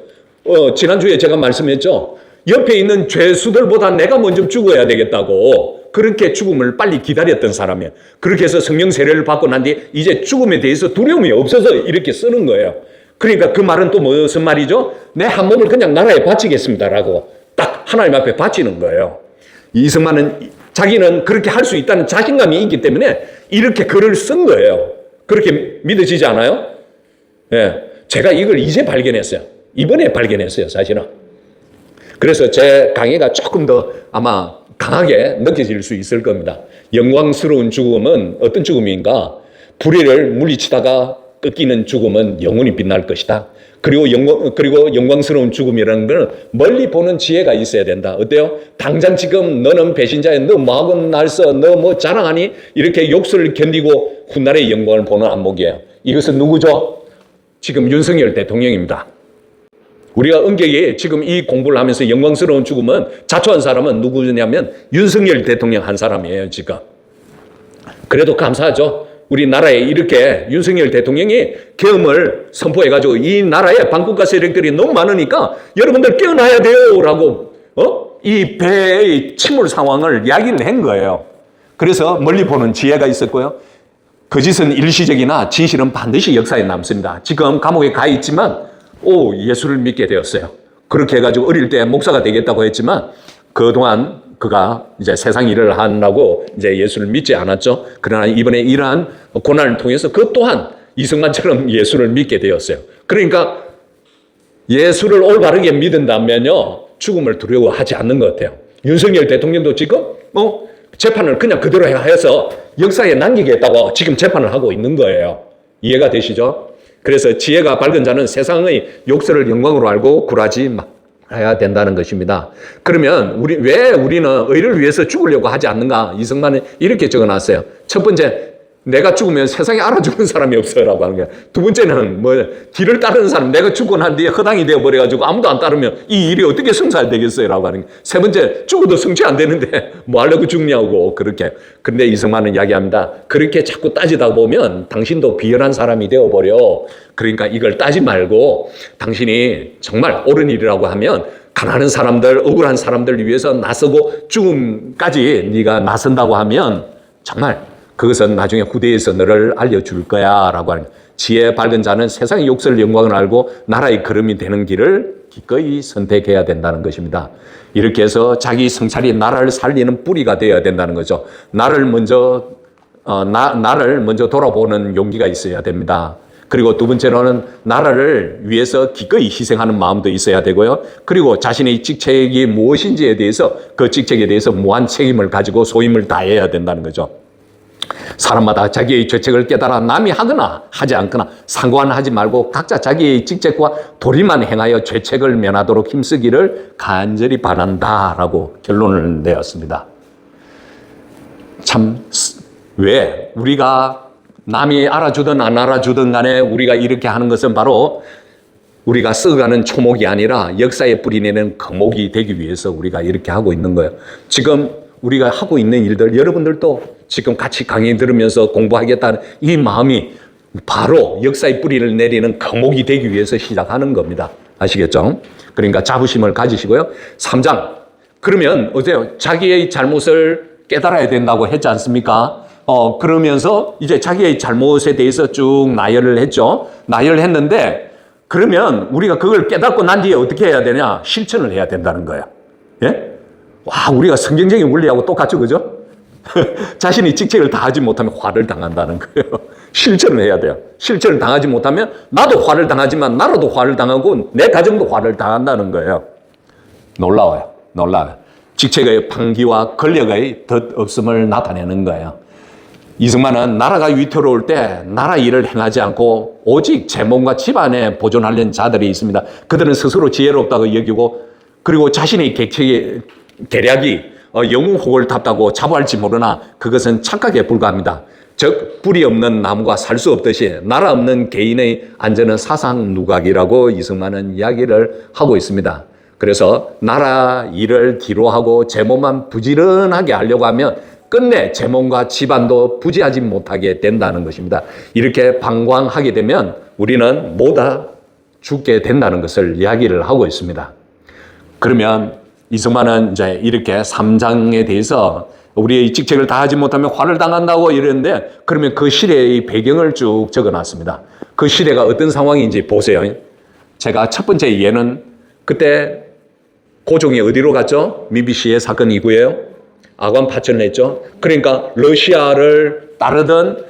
지난주에 제가 말씀했죠. 옆에 있는 죄수들보다 내가 먼저 죽어야 되겠다고 그렇게 죽음을 빨리 기다렸던 사람이에요. 그렇게 해서 성령 세례를 받고 난 뒤에 이제 죽음에 대해서 두려움이 없어서 이렇게 쓰는 거예요. 그러니까 그 말은 또 무슨 말이죠? 내 한 몸을 그냥 나라에 바치겠습니다라고 딱 하나님 앞에 바치는 거예요. 이승만은 자기는 그렇게 할 수 있다는 자신감이 있기 때문에 이렇게 글을 쓴 거예요. 그렇게 믿어지지 않아요? 예, 제가 이걸 이제 발견했어요. 이번에 발견했어요, 사실은. 그래서 제 강의가 조금 더 아마 강하게 느껴질 수 있을 겁니다. 영광스러운 죽음은 어떤 죽음인가? 불의를 물리치다가 꺾이는 죽음은 영원히 빛날 것이다. 그리고 영광스러운 죽음이라는 건 멀리 보는 지혜가 있어야 된다. 어때요? 당장 지금 너는 배신자야, 너 뭐하고 날서, 너 뭐 자랑하니? 이렇게 욕설을 견디고 훗날의 영광을 보는 안목이에요. 이것은 누구죠? 지금 윤석열 대통령입니다. 우리가 엄격히 지금 이 공부를 하면서 영광스러운 죽음은 자초한 사람은 누구냐면 윤석열 대통령 한 사람이에요, 지금. 그래도 감사하죠. 우리나라에 이렇게 윤석열 대통령이 계엄을 선포해가지고 이 나라에 반국가 세력들이 너무 많으니까 여러분들 깨어나야 돼요 라고 이 배의 침몰 상황을 이야기를 한 거예요. 그래서 멀리 보는 지혜가 있었고요. 거짓은 일시적이나 진실은 반드시 역사에 남습니다. 지금 감옥에 가 있지만 예수를 믿게 되었어요. 그렇게 해가지고 어릴 때 목사가 되겠다고 했지만 그동안 그가 이제 세상 일을 하느라고 이제 예수를 믿지 않았죠. 그러나 이번에 이러한 고난을 통해서 그 또한 이승만처럼 예수를 믿게 되었어요. 그러니까 예수를 올바르게 믿는다면요, 죽음을 두려워하지 않는 것 같아요. 윤석열 대통령도 지금 재판을 그냥 그대로 해서 역사에 남기겠다고 지금 재판을 하고 있는 거예요. 이해가 되시죠? 그래서 지혜가 밝은 자는 세상의 욕설을 영광으로 알고 굴하지 해야 된다는 것입니다. 그러면 왜 우리는 의를 위해서 죽으려고 하지 않는가? 이승만은 이렇게 적어놨어요. 첫 번째, 내가 죽으면 세상에 알아주는 사람이 없어라고 하는 거야. 두 번째는 뒤를 따르는 사람, 내가 죽고 난 뒤에 허당이 되어버려가지고 아무도 안 따르면 이 일이 어떻게 성사되겠어요라고 하는 거야. 세 번째, 죽어도 성취 안 되는데 뭐 하려고 죽냐고 그렇게. 근데 이승만은 이야기합니다. 그렇게 자꾸 따지다 보면 당신도 비열한 사람이 되어버려. 그러니까 이걸 따지 말고 당신이 정말 옳은 일이라고 하면 가난한 사람들, 억울한 사람들 위해서 나서고 죽음까지 네가 나선다고 하면 정말 그것은 나중에 후대에서 너를 알려줄 거야 라고 하는, 지혜 밝은 자는 세상의 욕설 영광을 알고 나라의 걸음이 되는 길을 기꺼이 선택해야 된다는 것입니다. 이렇게 해서 자기 성찰이 나라를 살리는 뿌리가 되어야 된다는 거죠. 나를 먼저 돌아보는 용기가 있어야 됩니다. 그리고 두 번째로는 나라를 위해서 기꺼이 희생하는 마음도 있어야 되고요. 그리고 자신의 직책이 무엇인지에 대해서 그 직책에 대해서 무한 책임을 가지고 소임을 다해야 된다는 거죠. 사람마다 자기의 죄책을 깨달아 남이 하거나 하지 않거나 상관하지 말고 각자 자기의 직책과 도리만 행하여 죄책을 면하도록 힘쓰기를 간절히 바란다라고 결론을 내었습니다. 참, 왜 우리가 남이 알아주든 안 알아주든 간에 우리가 이렇게 하는 것은 바로 우리가 썩어가는 초목이 아니라 역사에 뿌리내는 거목이 되기 위해서 우리가 이렇게 하고 있는 거예요. 지금 우리가 하고 있는 일들, 여러분들도 지금 같이 강의 들으면서 공부하겠다는 이 마음이 바로 역사의 뿌리를 내리는 거목이 되기 위해서 시작하는 겁니다. 아시겠죠? 그러니까 자부심을 가지시고요. 3장. 그러면 어때요? 자기의 잘못을 깨달아야 된다고 했지 않습니까? 그러면서 이제 자기의 잘못에 대해서 쭉 나열을 했죠. 나열을 했는데, 그러면 우리가 그걸 깨닫고 난 뒤에 어떻게 해야 되냐? 실천을 해야 된다는 거예요. 예? 와, 우리가 성경적인 원리하고 똑같죠, 그죠? 자신이 직책을 다하지 못하면 화를 당한다는 거예요. 실천을 해야 돼요. 실천을 당하지 못하면 나도 화를 당하지만 나라도 화를 당하고 내 가정도 화를 당한다는 거예요. 놀라워요. 놀라워요. 직책의 방기와 권력의 덧 없음을 나타내는 거예요. 이승만은 나라가 위태로울 때 나라 일을 행하지 않고 오직 제 몸과 집안에 보존하려는 자들이 있습니다. 그들은 스스로 지혜롭다고 여기고 그리고 자신의 계략이 영웅호를 탔다고 자부할지 모르나 그것은 착각에 불과합니다. 즉 뿌리 없는 나무가 살 수 없듯이 나라 없는 개인의 안전은 사상 누각이라고 이승만은 이야기를 하고 있습니다. 그래서 나라 일을 뒤로 하고 제 몸만 부지런하게 하려고 하면 끝내 제 몸과 집안도 부지하지 못하게 된다는 것입니다. 이렇게 방광하게 되면 우리는 모두 죽게 된다는 것을 이야기를 하고 있습니다. 그러면 이승만은 이제 이렇게 3장에 대해서 우리의 직책을 다하지 못하면 화를 당한다고 이러는데 그러면 그 시대의 배경을 쭉 적어놨습니다. 그 시대가 어떤 상황인지 보세요. 제가 첫 번째 예는 그때 고종이 어디로 갔죠? 미비시의 사건 이후에요. 아관 파천을 했죠. 그러니까 러시아를 따르던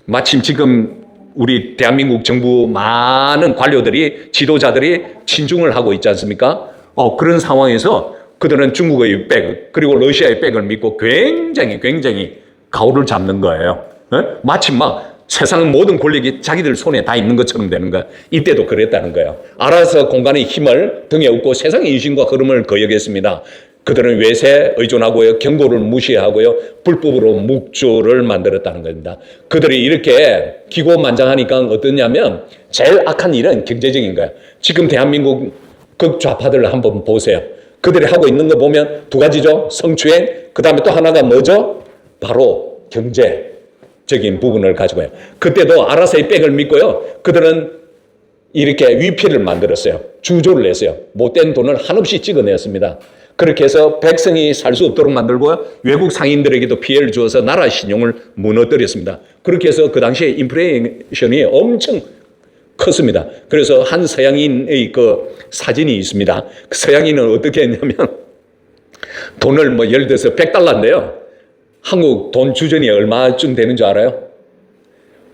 마침 지금 우리 대한민국 정부 많은 관료들이 지도자들이 친중을 하고 있지 않습니까? 그런 상황에서 그들은 중국의 백 그리고 러시아의 백을 믿고 굉장히 가오를 잡는 거예요. 마침 막 세상 모든 권력이 자기들 손에 다 있는 것처럼 되는 거예요. 이때도 그랬다는 거예요. 알아서 공간의 힘을 등에 업고 세상의 인신과 흐름을 거역했습니다. 그들은 외세에 의존하고요. 경고를 무시하고요. 불법으로 묵조를 만들었다는 겁니다. 그들이 이렇게 기고만장하니까 어떠냐면 제일 악한 일은 경제적인 거예요. 지금 대한민국 극좌파들을 한번 보세요. 그들이 하고 있는 거 보면 두 가지죠. 성추행, 그 다음에 또 하나가 뭐죠? 바로 경제적인 부분을 가지고 해요. 그때도 알아서의 백을 믿고요. 그들은 이렇게 위피를 만들었어요. 주조를 했어요. 못된 돈을 한없이 찍어냈습니다. 그렇게 해서 백성이 살 수 없도록 만들고 외국 상인들에게도 피해를 주어서 나라 신용을 무너뜨렸습니다. 그렇게 해서 그 당시에 인플레이션이 엄청 컸습니다. 그래서 한 서양인의 그 사진이 있습니다. 그 서양인은 어떻게 했냐면 돈을 예를 들어서 $100인데요. 한국 돈 주전이 얼마쯤 되는 줄 알아요?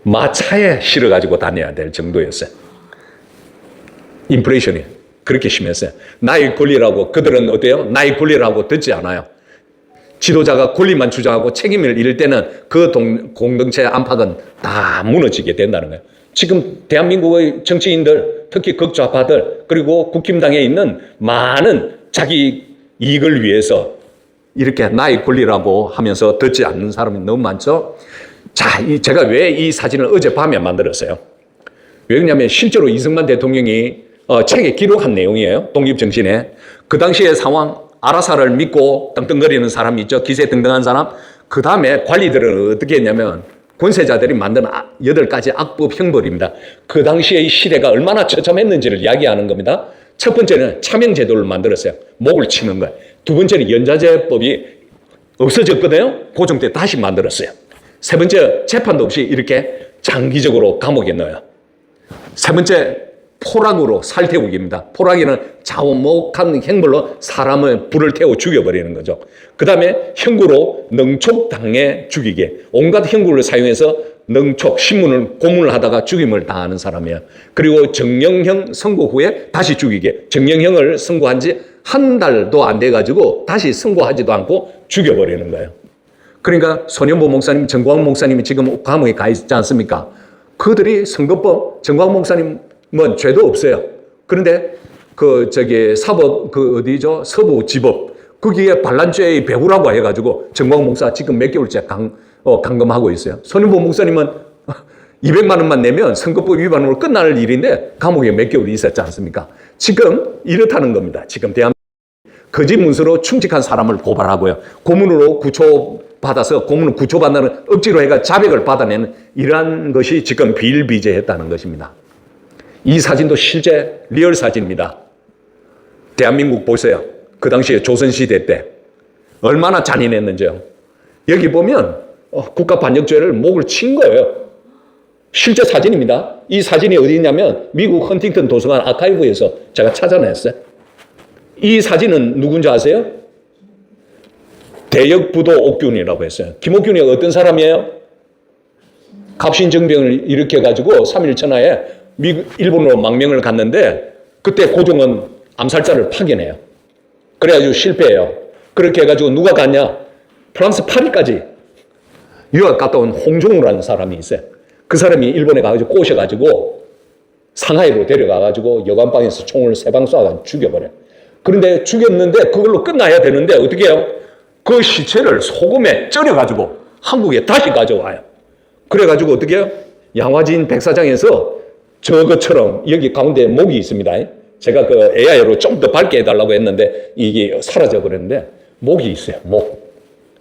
마차에 실어가지고 다녀야 될 정도였어요. 인플레이션이 그렇게 심했어요. 나의 권리라고 그들은 어때요? 나의 권리라고 듣지 않아요. 지도자가 권리만 주장하고 책임을 잃을 때는 그 공동체 안팎은 다 무너지게 된다는 거예요. 지금 대한민국의 정치인들, 특히 극좌파들, 그리고 국힘당에 있는 많은 자기 이익을 위해서 이렇게 나의 권리라고 하면서 듣지 않는 사람이 너무 많죠. 자, 제가 왜 이 사진을 어젯밤에 만들었어요? 왜 그러냐면 실제로 이승만 대통령이 책에 기록한 내용이에요. 독립정신에. 그 당시의 상황, 아라사를 믿고 떵떵거리는 사람 있죠. 기세등등한 사람. 그 다음에 관리들은 어떻게 했냐면 권세자들이 만든 8가지 악법 형벌입니다. 그 당시의 시대가 얼마나 처참했는지를 이야기하는 겁니다. 첫 번째는 차명제도를 만들었어요. 목을 치는 거예요. 두 번째는 연좌제법이 없어졌거든요. 고종 때 다시 만들었어요. 세 번째, 재판도 없이 이렇게 장기적으로 감옥에 넣어요. 세 번째, 포락으로 살태우기입니다. 포락에는 자오목한 행벌로 사람을 불을 태워 죽여버리는 거죠. 그 다음에 형구로 능촉당해 죽이게. 온갖 형구를 사용해서 능촉, 신문을 고문을 하다가 죽임을 당하는 사람이에요. 그리고 정령형 선고 후에 다시 죽이게. 정령형을 선고한 지 한 달도 안 돼가지고 다시 선고하지도 않고 죽여버리는 거예요. 그러니까 손현보 목사님, 정광 목사님이 지금 감옥에 가 있지 않습니까? 그들이 선거법, 정광 목사님은 죄도 없어요. 그런데 사법, 서부지법, 거기에 반란죄의 배후라고 해가지고 정광 목사 지금 몇 개월째 감금하고 있어요. 손현보 목사님은 200만 원만 내면 선거법 위반으로 끝날 일인데 감옥에 몇 개월 있었지 않습니까? 지금 이렇다는 겁니다. 지금 거짓 문서로 충직한 사람을 고발하고요. 고문으로 구초받아서 고문을 구초받는 억지로 해가 자백을 받아내는 이러한 것이 지금 비일비재했다는 것입니다. 이 사진도 실제 리얼 사진입니다. 대한민국 보세요. 그 당시에 조선시대 때 얼마나 잔인했는지요. 여기 보면 국가반역죄를 목을 친 거예요. 실제 사진입니다. 이 사진이 어디 있냐면 미국 헌팅턴 도서관 아카이브에서 제가 찾아냈어요. 이 사진은 누군지 아세요? 대역부도 옥균이라고 했어요. 김옥균이 어떤 사람이에요? 갑신정병을 일으켜가지고 3일 천하에 일본으로 망명을 갔는데 그때 고종은 암살자를 파견해요. 그래가지고 실패해요. 그렇게 해가지고 누가 갔냐? 프랑스 파리까지 유학 갔다 온 홍종우라는 사람이 있어요. 그 사람이 일본에 가가지고 꼬셔가지고 상하이로 데려가가지고 여관방에서 총을 3방 쏴가지고 죽여버려요. 그런데 죽였는데 그걸로 끝나야 되는데 어떻게 해요? 그 시체를 소금에 쪄려가지고 한국에 다시 가져와요. 그래가지고 어떻게 해요? 양화진 백사장에서 저것처럼 여기 가운데 목이 있습니다. 제가 그 AI로 좀 더 밝게 해달라고 했는데 이게 사라져 버렸는데 목이 있어요.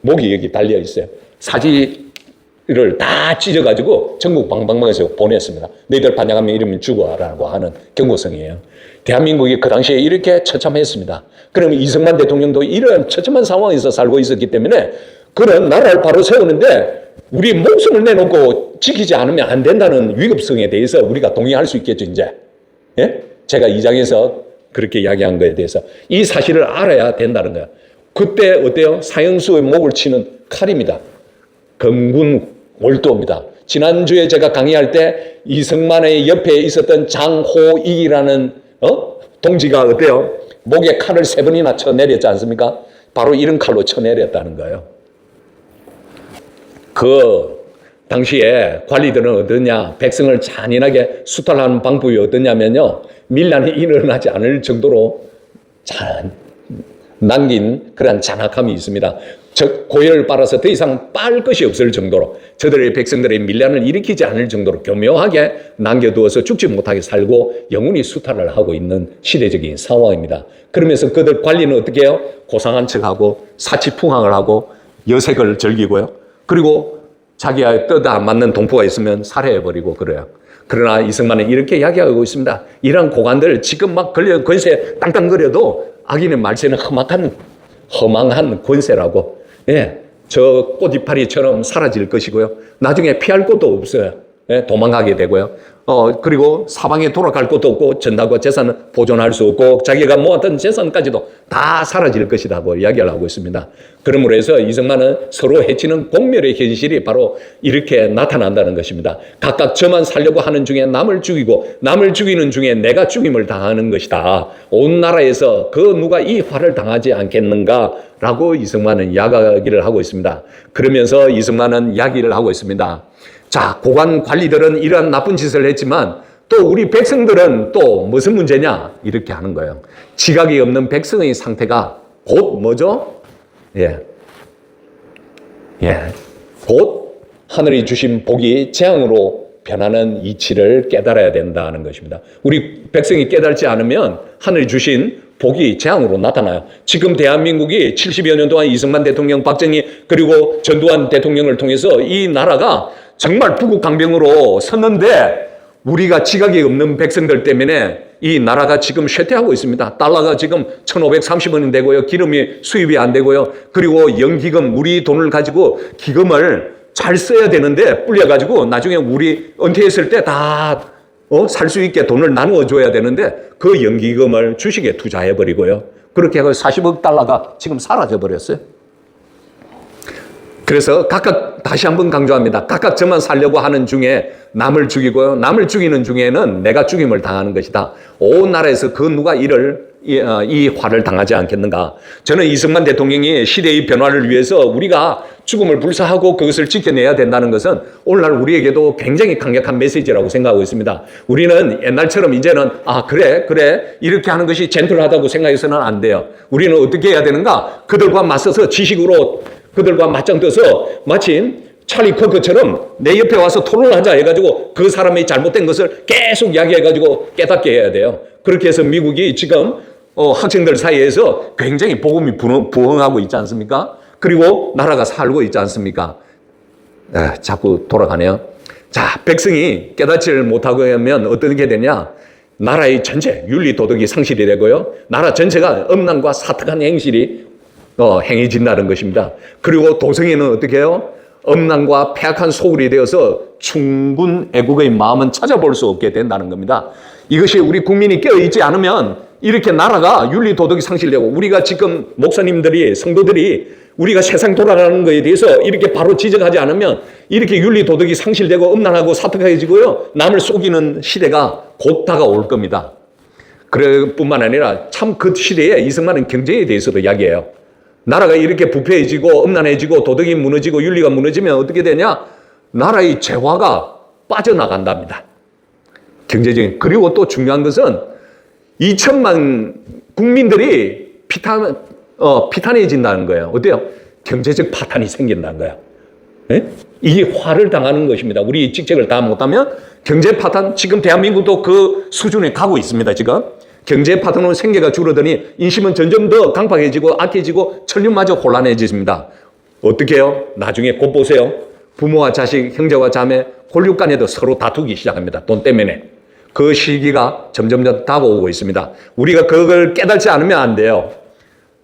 목이 여기 달려 있어요. 사지를 다 찢어가지고 전국 방방방에서 보냈습니다. 너희들 반장하면 이러면 죽어라고 하는 경고성이에요. 대한민국이 그 당시에 이렇게 처참했습니다. 그러면 이승만 대통령도 이런 처참한 상황에서 살고 있었기 때문에 그런 나라를 바로 세우는데 우리 목숨을 내놓고 지키지 않으면 안 된다는 위급성에 대해서 우리가 동의할 수 있겠죠, 이제. 예? 제가 2장에서 그렇게 이야기한 거에 대해서 이 사실을 알아야 된다는 거예요. 그때 어때요? 사형수의 목을 치는 칼입니다. 검군 월도입니다. 지난주에 제가 강의할 때 이승만의 옆에 있었던 장호익이라는 동지가 어때요? 목에 칼을 3번이나 쳐내렸지 않습니까? 바로 이런 칼로 쳐내렸다는 거예요. 그 당시에 관리들은 어떠냐? 백성을 잔인하게 수탈하는 방법이 어떠냐면요. 밀란이 일어나지 않을 정도로 남긴 그런 잔악함이 있습니다. 즉 고열을 빨아서 더 이상 빨 것이 없을 정도로 저들의 백성들의 밀란을 일으키지 않을 정도로 교묘하게 남겨두어서 죽지 못하게 살고 영원히 수탈을 하고 있는 시대적인 상황입니다. 그러면서 그들 관리는 어떻게 해요? 고상한 척하고 사치풍항을 하고 여색을 즐기고요. 그리고 자기와 뜻 안 맞는 동포가 있으면 살해해버리고 그래요. 그러나 이승만은 이렇게 이야기하고 있습니다. 이러한 고관들 지금 막 권세 땅땅거려도 악인의 말세는 허망한 권세라고. 예, 저 꽃이파리처럼 사라질 것이고요. 나중에 피할 곳도 없어요. 예, 도망가게 되고요. 그리고 사방에 돌아갈 곳도 없고 전당과 재산은 보존할 수 없고 자기가 모았던 재산까지도 다 사라질 것이라고 이야기를 하고 있습니다. 그러므로 해서 이승만은 서로 해치는 공멸의 현실이 바로 이렇게 나타난다는 것입니다. 각각 저만 살려고 하는 중에 남을 죽이고 남을 죽이는 중에 내가 죽임을 당하는 것이다. 온 나라에서 그 누가 이 화를 당하지 않겠는가라고 이승만은 이야기를 하고 있습니다. 그러면서 이승만은 이야기를 하고 있습니다. 자, 고관 관리들은 이러한 나쁜 짓을 했지만 또 우리 백성들은 또 무슨 문제냐? 이렇게 하는 거예요. 지각이 없는 백성의 상태가 곧 뭐죠? 곧 하늘이 주신 복이 재앙으로 변하는 이치를 깨달아야 된다는 것입니다. 우리 백성이 깨달지 않으면 하늘이 주신 복이 재앙으로 나타나요. 지금 대한민국이 70여 년 동안 이승만 대통령, 박정희 그리고 전두환 대통령을 통해서 이 나라가 정말 부국강병으로 섰는데 우리가 지각이 없는 백성들 때문에 이 나라가 지금 쇠퇴하고 있습니다. 달러가 지금 1,530원이 되고요. 기름이 수입이 안 되고요. 그리고 연기금, 우리 돈을 가지고 기금을 잘 써야 되는데 불려가지고 나중에 우리 은퇴했을 때 다 살 수 있게 돈을 나누어 줘야 되는데 그 연기금을 주식에 투자해버리고요. 그렇게 해서 40억 달러가 지금 사라져 버렸어요. 그래서 각각 다시 한번 강조합니다. 각각 저만 살려고 하는 중에 남을 죽이고요. 남을 죽이는 중에는 내가 죽임을 당하는 것이다. 온 나라에서 그 누가 이 화를 당하지 않겠는가. 저는 이승만 대통령이 시대의 변화를 위해서 우리가 죽음을 불사하고 그것을 지켜내야 된다는 것은 오늘날 우리에게도 굉장히 강력한 메시지라고 생각하고 있습니다. 우리는 옛날처럼 이제는 그래 이렇게 하는 것이 젠틀하다고 생각해서는 안 돼요. 우리는 어떻게 해야 되는가? 그들과 맞서서 지식으로 그들과 맞짱 떠서 마침 찰리 커커처럼 내 옆에 와서 토론하자 해가지고 그 사람의 잘못된 것을 계속 이야기해가지고 깨닫게 해야 돼요. 그렇게 해서 미국이 지금 학생들 사이에서 굉장히 복음이 부흥하고 있지 않습니까? 그리고 나라가 살고 있지 않습니까? 자꾸 돌아가네요. 자, 백성이 깨닫지를 못하고 하면 어떻게 되냐? 나라의 전체 윤리 도덕이 상실이 되고요. 나라 전체가 음란과 사특한 행실이 행해진다는 것입니다. 그리고 도성에는 어떻게 해요? 음란과 폐악한 소굴이 되어서 충분 애국의 마음은 찾아볼 수 없게 된다는 겁니다. 이것이 우리 국민이 깨어있지 않으면 이렇게 나라가 윤리 도덕이 상실되고 우리가 지금 목사님들이 성도들이 우리가 세상 돌아가는 것에 대해서 이렇게 바로 지적하지 않으면 이렇게 윤리 도덕이 상실되고 음란하고 사특해지고요. 남을 속이는 시대가 곧 다가올 겁니다. 그럴 뿐만 아니라 참 그 시대에 이승만은 경제에 대해서도 이야기해요. 나라가 이렇게 부패해지고 음란해지고 도덕이 무너지고 윤리가 무너지면 어떻게 되냐? 나라의 재화가 빠져나간답니다. 경제적인. 그리고 또 중요한 것은 2천만 국민들이 피탄해진다는 거예요. 어때요? 경제적 파탄이 생긴다는 거예요. 네? 이게 화를 당하는 것입니다. 우리 직책을 다 못하면 경제 파탄, 지금 대한민국도 그 수준에 가고 있습니다. 지금. 경제 파탄으로 생계가 줄어드니 인심은 점점 더 강팍해지고 악해지고 천륜마저 혼란해집니다. 어떻게 해요? 나중에 곧 보세요. 부모와 자식, 형제와 자매, 골육 간에도 서로 다투기 시작합니다. 돈 때문에. 그 시기가 점점 다가오고 있습니다. 우리가 그걸 깨닫지 않으면 안 돼요.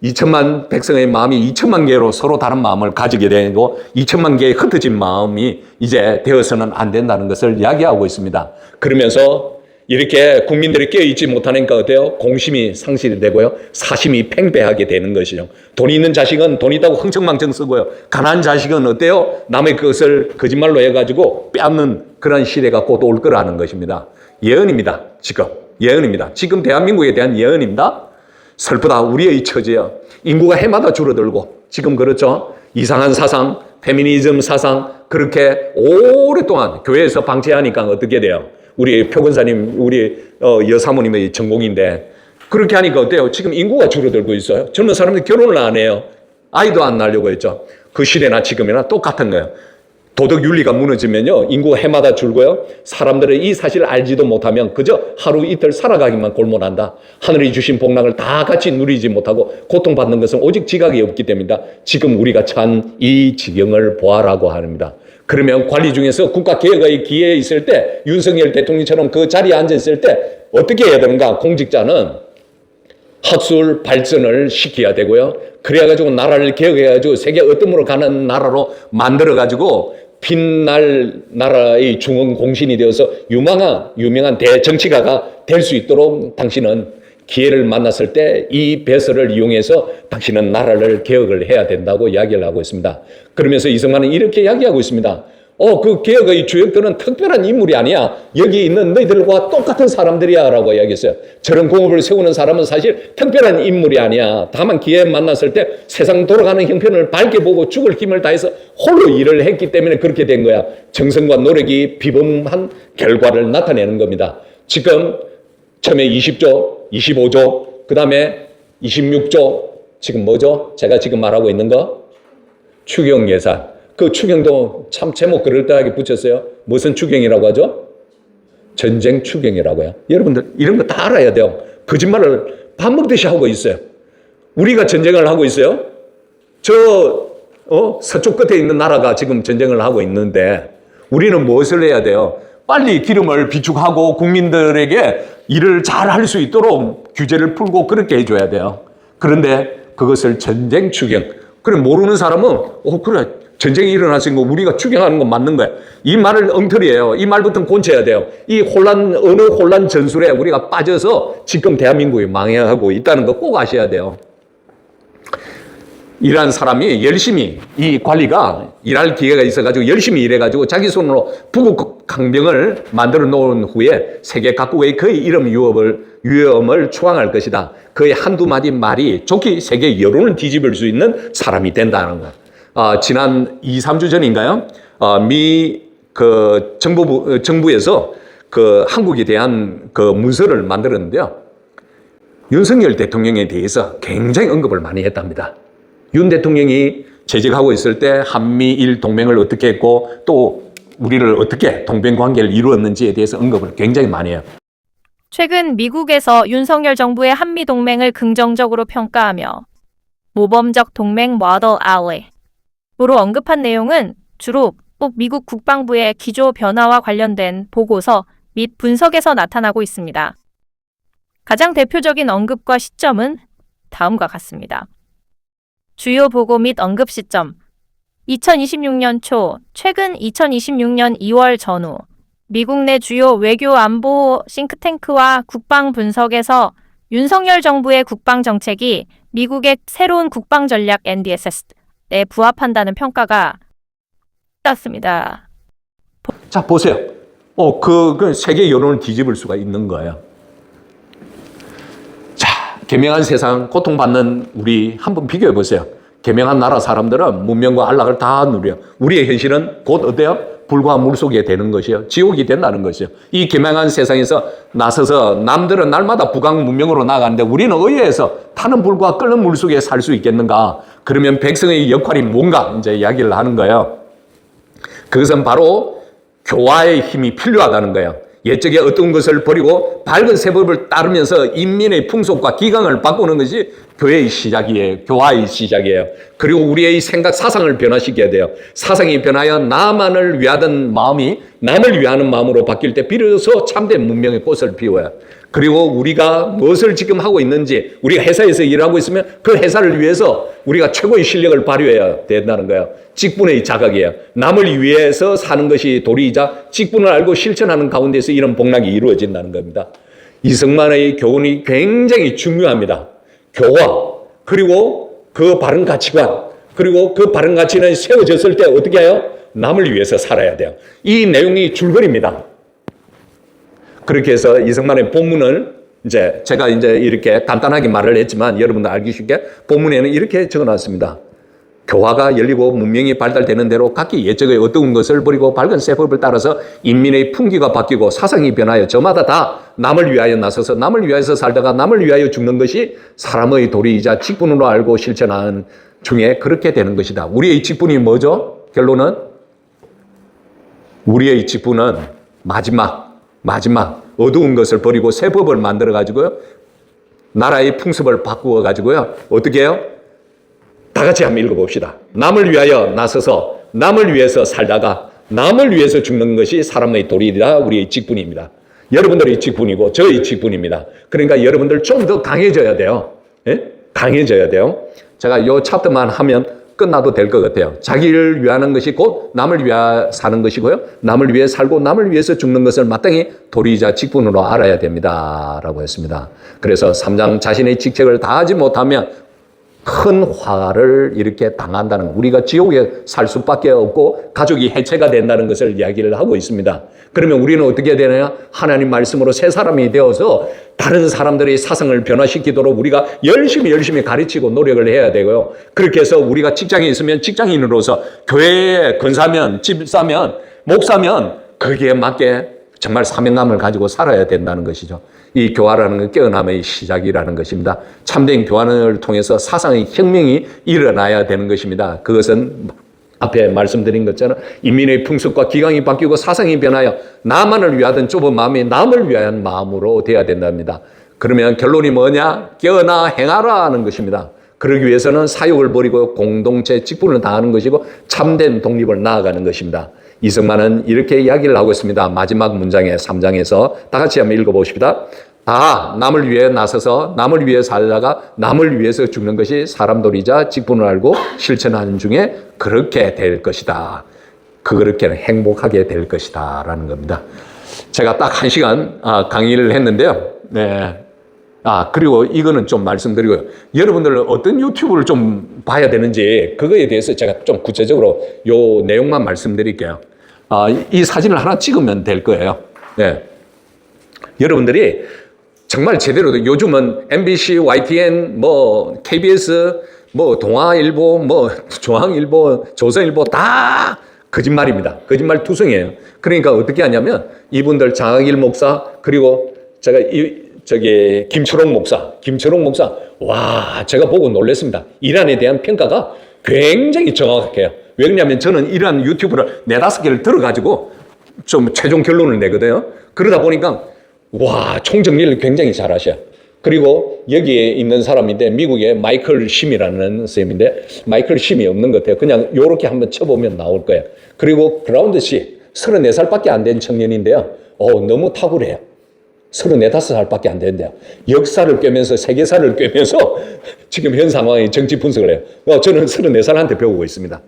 2천만 백성의 마음이 2천만 개로 서로 다른 마음을 가지게 되고 2천만 개의 흩어진 마음이 이제 되어서는 안 된다는 것을 이야기하고 있습니다. 그러면서 이렇게 국민들이 깨어있지 못하니까 어때요? 공심이 상실이 되고요. 사심이 팽배하게 되는 것이죠. 돈 있는 자식은 돈 있다고 흥청망청 쓰고요. 가난한 자식은 어때요? 남의 것을 거짓말로 해가지고 빼앗는 그런 시대가 곧 올 거라는 것입니다. 예언입니다. 지금. 예언입니다. 지금 대한민국에 대한 예언입니다. 슬프다. 우리의 처지요. 인구가 해마다 줄어들고 지금 그렇죠. 이상한 사상, 페미니즘 사상 그렇게 오랫동안 교회에서 방치하니까 어떻게 돼요? 우리 표근사님, 우리 여사모님의 전공인데 그렇게 하니까 어때요? 지금 인구가 줄어들고 있어요. 젊은 사람들이 결혼을 안 해요. 아이도 안 낳으려고 했죠. 그 시대나 지금이나 똑같은 거예요. 도덕 윤리가 무너지면요. 인구가 해마다 줄고요. 사람들은 이 사실을 알지도 못하면 그저 하루 이틀 살아가기만 골몰한다. 하늘이 주신 복락을 다 같이 누리지 못하고 고통받는 것은 오직 지각이 없기 때문이다. 지금 우리가 처한 이 지경을 보아라고 합니다. 그러면 관리 중에서 국가개혁의 기회에 있을 때 윤석열 대통령처럼 그 자리에 앉아있을 때 어떻게 해야 되는가? 공직자는 학술 발전을 시켜야 되고요. 그래가지고 나라를 개혁해가지고 세계 어떤 으로 가는 나라로 만들어가지고 빛날 나라의 중흥 공신이 되어서 유명한 대정치가가 될 수 있도록 당신은 기회를 만났을 때 이 배설을 이용해서 당신은 나라를 개혁을 해야 된다고 이야기를 하고 있습니다. 그러면서 이승만은 이렇게 이야기하고 있습니다. 그 개혁의 주역들은 특별한 인물이 아니야. 여기 있는 너희들과 똑같은 사람들이야 라고 이야기했어요. 저런 공업을 세우는 사람은 사실 특별한 인물이 아니야. 다만 기회에 만났을 때 세상 돌아가는 형편을 밝게 보고 죽을 힘을 다해서 홀로 일을 했기 때문에 그렇게 된 거야. 정성과 노력이 비범한 결과를 나타내는 겁니다. 지금 처음에 20조, 25조, 그 다음에 26조, 지금 뭐죠? 제가 지금 말하고 있는 거? 추경 예산. 그 추경도 참 제목 그럴듯하게 붙였어요. 무슨 추경이라고 하죠? 전쟁 추경이라고요. 여러분들 이런 거 다 알아야 돼요. 거짓말을 밥 먹듯이 하고 있어요. 우리가 전쟁을 하고 있어요. 서쪽 끝에 있는 나라가 지금 전쟁을 하고 있는데 우리는 무엇을 해야 돼요? 빨리 기름을 비축하고 국민들에게 일을 잘 할 수 있도록 규제를 풀고 그렇게 해줘야 돼요. 그런데 그것을 전쟁 추경. 그래 모르는 사람은 그래 전쟁이 일어났으니까 우리가 추경하는 건 맞는 거야. 이 말을 엉터리예요. 이 말부터는 곤쳐야 돼요. 이 어느 혼란 전술에 우리가 빠져서 지금 대한민국이 망해가고 있다는 거 꼭 아셔야 돼요. 일한 사람이 열심히 이 관리가 일할 기회가 있어가지고 열심히 일해가지고 자기 손으로 북극 강병을 만들어 놓은 후에 세계 각국의 그의 이름 위엄을 추앙할 것이다. 그의 한두 마디 말이 좋게 세계 여론을 뒤집을 수 있는 사람이 된다는 거예요. 지난 2-3주 전인가요? 정부에서 한국에 대한 문서를 만들었는데요. 윤석열 대통령에 대해서 굉장히 언급을 많이 했답니다. 윤 대통령이 재직하고 있을 때 한미일 동맹을 어떻게 했고 또 우리를 어떻게 동맹 관계를 이루었는지에 대해서 언급을 굉장히 많이 해요. 최근 미국에서 윤석열 정부의 한미 동맹을 긍정적으로 평가하며 모범적 동맹 모델 알리로 언급한 내용은 주로 미국 국방부의 기조 변화와 관련된 보고서 및 분석에서 나타나고 있습니다. 가장 대표적인 언급과 시점은 다음과 같습니다. 주요 보고 및 언급 시점 2026년 초, 최근 2026년 2월 전후 미국 내 주요 외교 안보 싱크탱크와 국방 분석에서 윤석열 정부의 국방 정책이 미국의 새로운 국방 전략 NDSS에 부합한다는 평가가 떴습니다. 자, 보세요. 그 세계 여론을 뒤집을 수가 있는 거예요. 개명한 세상 고통받는 우리 한번 비교해 보세요. 개명한 나라 사람들은 문명과 안락을 다 누려. 우리의 현실은 곧 어때요? 불과 물속에 되는 것이요. 지옥이 된다는 것이요. 이 개명한 세상에서 나서서 남들은 날마다 북악 문명으로 나가는데 우리는 의회에서 타는 불과 끓는 물속에 살 수 있겠는가? 그러면 백성의 역할이 뭔가 이제 이야기를 하는 거예요. 그것은 바로 교화의 힘이 필요하다는 거예요. 옛적에 어떤 것을 버리고 밝은 세법을 따르면서 인민의 풍속과 기강을 바꾸는 것이 교회의 시작이에요. 교화의 시작이에요. 그리고 우리의 생각, 사상을 변화시켜야 돼요. 사상이 변하여 나만을 위하던 마음이 남을 위하는 마음으로 바뀔 때 비로소 참된 문명의 꽃을 피워요. 그리고 우리가 무엇을 지금 하고 있는지, 우리가 회사에서 일하고 있으면 그 회사를 위해서 우리가 최고의 실력을 발휘해야 된다는 거예요. 직분의 자각이에요. 남을 위해서 사는 것이 도리이자 직분을 알고 실천하는 가운데서 이런 복락이 이루어진다는 겁니다. 이승만의 교훈이 굉장히 중요합니다. 교화, 그리고 그 바른 가치관, 그리고 그 바른 가치는 세워졌을 때 어떻게 해요? 남을 위해서 살아야 돼요. 이 내용이 줄거리입니다. 그렇게 해서 이승만의 본문을 제가 이렇게 간단하게 말을 했지만 여러분도 알기 쉽게 본문에는 이렇게 적어놨습니다. 교화가 열리고 문명이 발달되는 대로 각기 옛적의 어두운 것을 버리고 밝은 세법을 따라서 인민의 풍기가 바뀌고 사상이 변하여 저마다 다 남을 위하여 나서서 남을 위하여서 살다가 남을 위하여 죽는 것이 사람의 도리이자 직분으로 알고 실천하는 중에 그렇게 되는 것이다. 우리의 직분이 뭐죠? 결론은 우리의 직분은 마지막 어두운 것을 버리고 새 법을 만들어 가지고요. 나라의 풍습을 바꾸어 가지고요. 어떻게 해요? 다 같이 한번 읽어봅시다. 남을 위하여 나서서 남을 위해서 살다가 남을 위해서 죽는 것이 사람의 도리이다. 우리의 직분입니다. 여러분들의 직분이고 저의 직분입니다. 그러니까 여러분들 좀 더 강해져야 돼요. 예? 강해져야 돼요. 제가 요 챕터만 하면 끝나도 될 것 같아요. 자기를 위하는 것이 곧 남을 위하 사는 것이고요. 남을 위해 살고 남을 위해서 죽는 것을 마땅히 도리이자 직분으로 알아야 됩니다. 라고 했습니다. 그래서 3장 자신의 직책을 다하지 못하면 큰 화를 이렇게 당한다는 것. 우리가 지옥에 살 수밖에 없고 가족이 해체가 된다는 것을 이야기를 하고 있습니다. 그러면 우리는 어떻게 되느냐? 하나님 말씀으로 새 사람이 되어서 다른 사람들의 사상을 변화시키도록 우리가 열심히 가르치고 노력을 해야 되고요. 그렇게 해서 우리가 직장에 있으면 직장인으로서 교회에 건사면, 집사면, 목사면 거기에 맞게 정말 사명감을 가지고 살아야 된다는 것이죠. 이 교화라는 건 깨어남의 시작이라는 것입니다. 참된 교환을 통해서 사상의 혁명이 일어나야 되는 것입니다. 그것은 앞에 말씀드린 것처럼 인민의 풍습과 기강이 바뀌고 사상이 변하여 나만을 위하던 좁은 마음이 남을 위한 마음으로 되어야 된답니다. 그러면 결론이 뭐냐? 깨어나 행하라 하는 것입니다. 그러기 위해서는 사욕을 버리고 공동체 직분을 다하는 것이고 참된 독립을 나아가는 것입니다. 이승만은 이렇게 이야기를 하고 있습니다. 마지막 문장의 3장에서 다 같이 한번 읽어봅시다. 다 남을 위해 나서서 남을 위해 살다가 남을 위해서 죽는 것이 사람돌이자 직분을 알고 실천하는 중에 그렇게 될 것이다. 그렇게는 행복하게 될 것이다 라는 겁니다. 제가 딱 1시간 강의를 했는데요. 네. 그리고 이거는 좀 말씀드리고요. 여러분들 어떤 유튜브를 좀 봐야 되는지 그거에 대해서 제가 좀 구체적으로 요 내용만 말씀드릴게요. 이 사진을 하나 찍으면 될 거예요. 네. 여러분들이 정말 제대로 요즘은 MBC, YTN, KBS, 동아일보, 중앙일보, 조선일보 다 거짓말입니다. 거짓말 투성이에요. 그러니까 어떻게 하냐면 이분들 장학일 목사 그리고 제가 김초롱 목사, 와, 제가 보고 놀랐습니다. 이란에 대한 평가가 굉장히 정확해요. 왜냐하면 저는 이란 유튜브를 4-5개를 들어가지고 좀 최종 결론을 내거든요. 그러다 보니까, 와, 총정리를 굉장히 잘 하셔요. 그리고 여기에 있는 사람인데, 미국의 마이클 심이라는 선생님인데, 마이클 심이 없는 것 같아요. 그냥 요렇게 한번 쳐보면 나올 거예요. 그리고 그라운드 씨, 34살밖에 안 된 청년인데요. 너무 탁월해요. 34-5살밖에 안 되는데요. 역사를 꿰면서 세계사를 꿰면서 지금 현 상황의 정치 분석을 해요. 저는 34살한테 배우고 있습니다.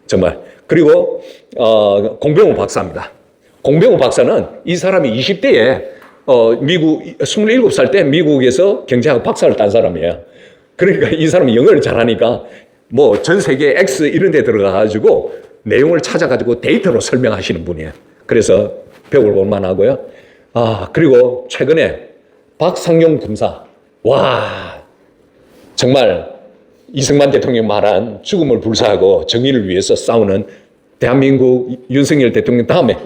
정말. 그리고 공병호 박사입니다. 공병호 박사는 이 사람이 20대에 미국 27살 때 미국에서 경제학 박사를 딴 사람이에요. 그러니까 이 사람이 영어를 잘하니까 전 세계 X 이런 데 들어가가지고 내용을 찾아가지고 데이터로 설명하시는 분이에요. 그래서 배울 볼만하고요. 그리고 최근에 박상용 검사. 와, 정말 이승만 대통령 말한 죽음을 불사하고 정의를 위해서 싸우는 대한민국 윤석열 대통령 다음에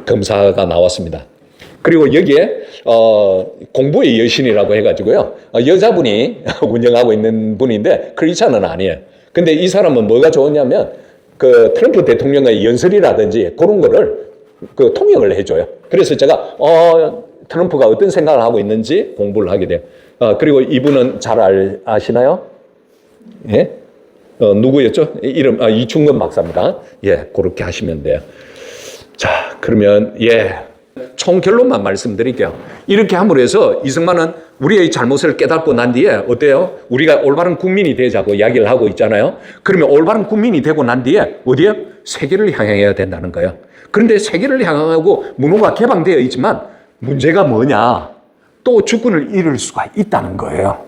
검사가 나왔습니다. 그리고 여기에 공부의 여신이라고 해가지고요. 여자분이 운영하고 있는 분인데 크리스찬은 아니에요. 근데 이 사람은 뭐가 좋으냐면 그 트럼프 대통령의 연설이라든지 그런 거를 통역을 해줘요. 그래서 제가 트럼프가 어떤 생각을 하고 있는지 공부를 하게 돼요. 그리고 이분은 잘 아시나요? 예? 누구였죠? 이름 이충근 박사입니다. 예, 그렇게 하시면 돼요. 자, 그러면 총 결론만 말씀드릴게요. 이렇게 함으로 해서 이승만은 우리의 잘못을 깨닫고 난 뒤에 어때요? 우리가 올바른 국민이 되자고 이야기를 하고 있잖아요. 그러면 올바른 국민이 되고 난 뒤에 어디에? 세계를 향해야 된다는 거예요. 그런데 세계를 향하고 문호가 개방되어 있지만 문제가 뭐냐? 또 주권을 잃을 수가 있다는 거예요.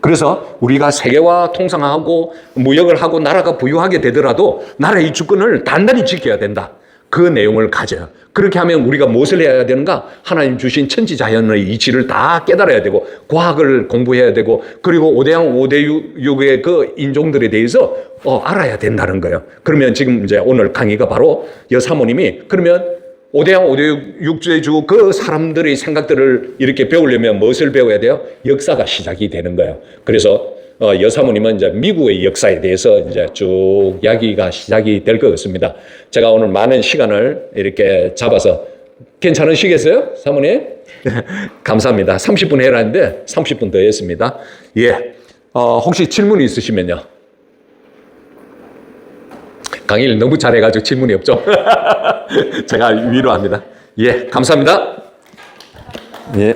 그래서 우리가 세계와 통상하고 무역을 하고 나라가 부유하게 되더라도 나라의 주권을 단단히 지켜야 된다. 그 내용을 가져요. 그렇게 하면 우리가 무엇을 해야 되는가? 하나님 주신 천지자연의 이치를 다 깨달아야 되고 과학을 공부해야 되고 그리고 5대양 5대6의 그 인종들에 대해서 알아야 된다는 거예요. 그러면 지금 이제 오늘 강의가 바로 여사모님이 그러면 5대양 5대6주의 그 사람들의 생각들을 이렇게 배우려면 무엇을 배워야 돼요? 역사가 시작이 되는 거예요. 그래서 여사모님은 이제 미국의 역사에 대해서 이제 쭉 이야기가 시작이 될 것 같습니다. 제가 오늘 많은 시간을 이렇게 잡아서 괜찮으시겠어요? 사모님? 감사합니다. 30분 해라는데 30분 더 했습니다. 예. 혹시 질문이 있으시면요. 강의를 너무 잘해가지고 질문이 없죠? 제가 위로합니다. 예. 감사합니다. 예.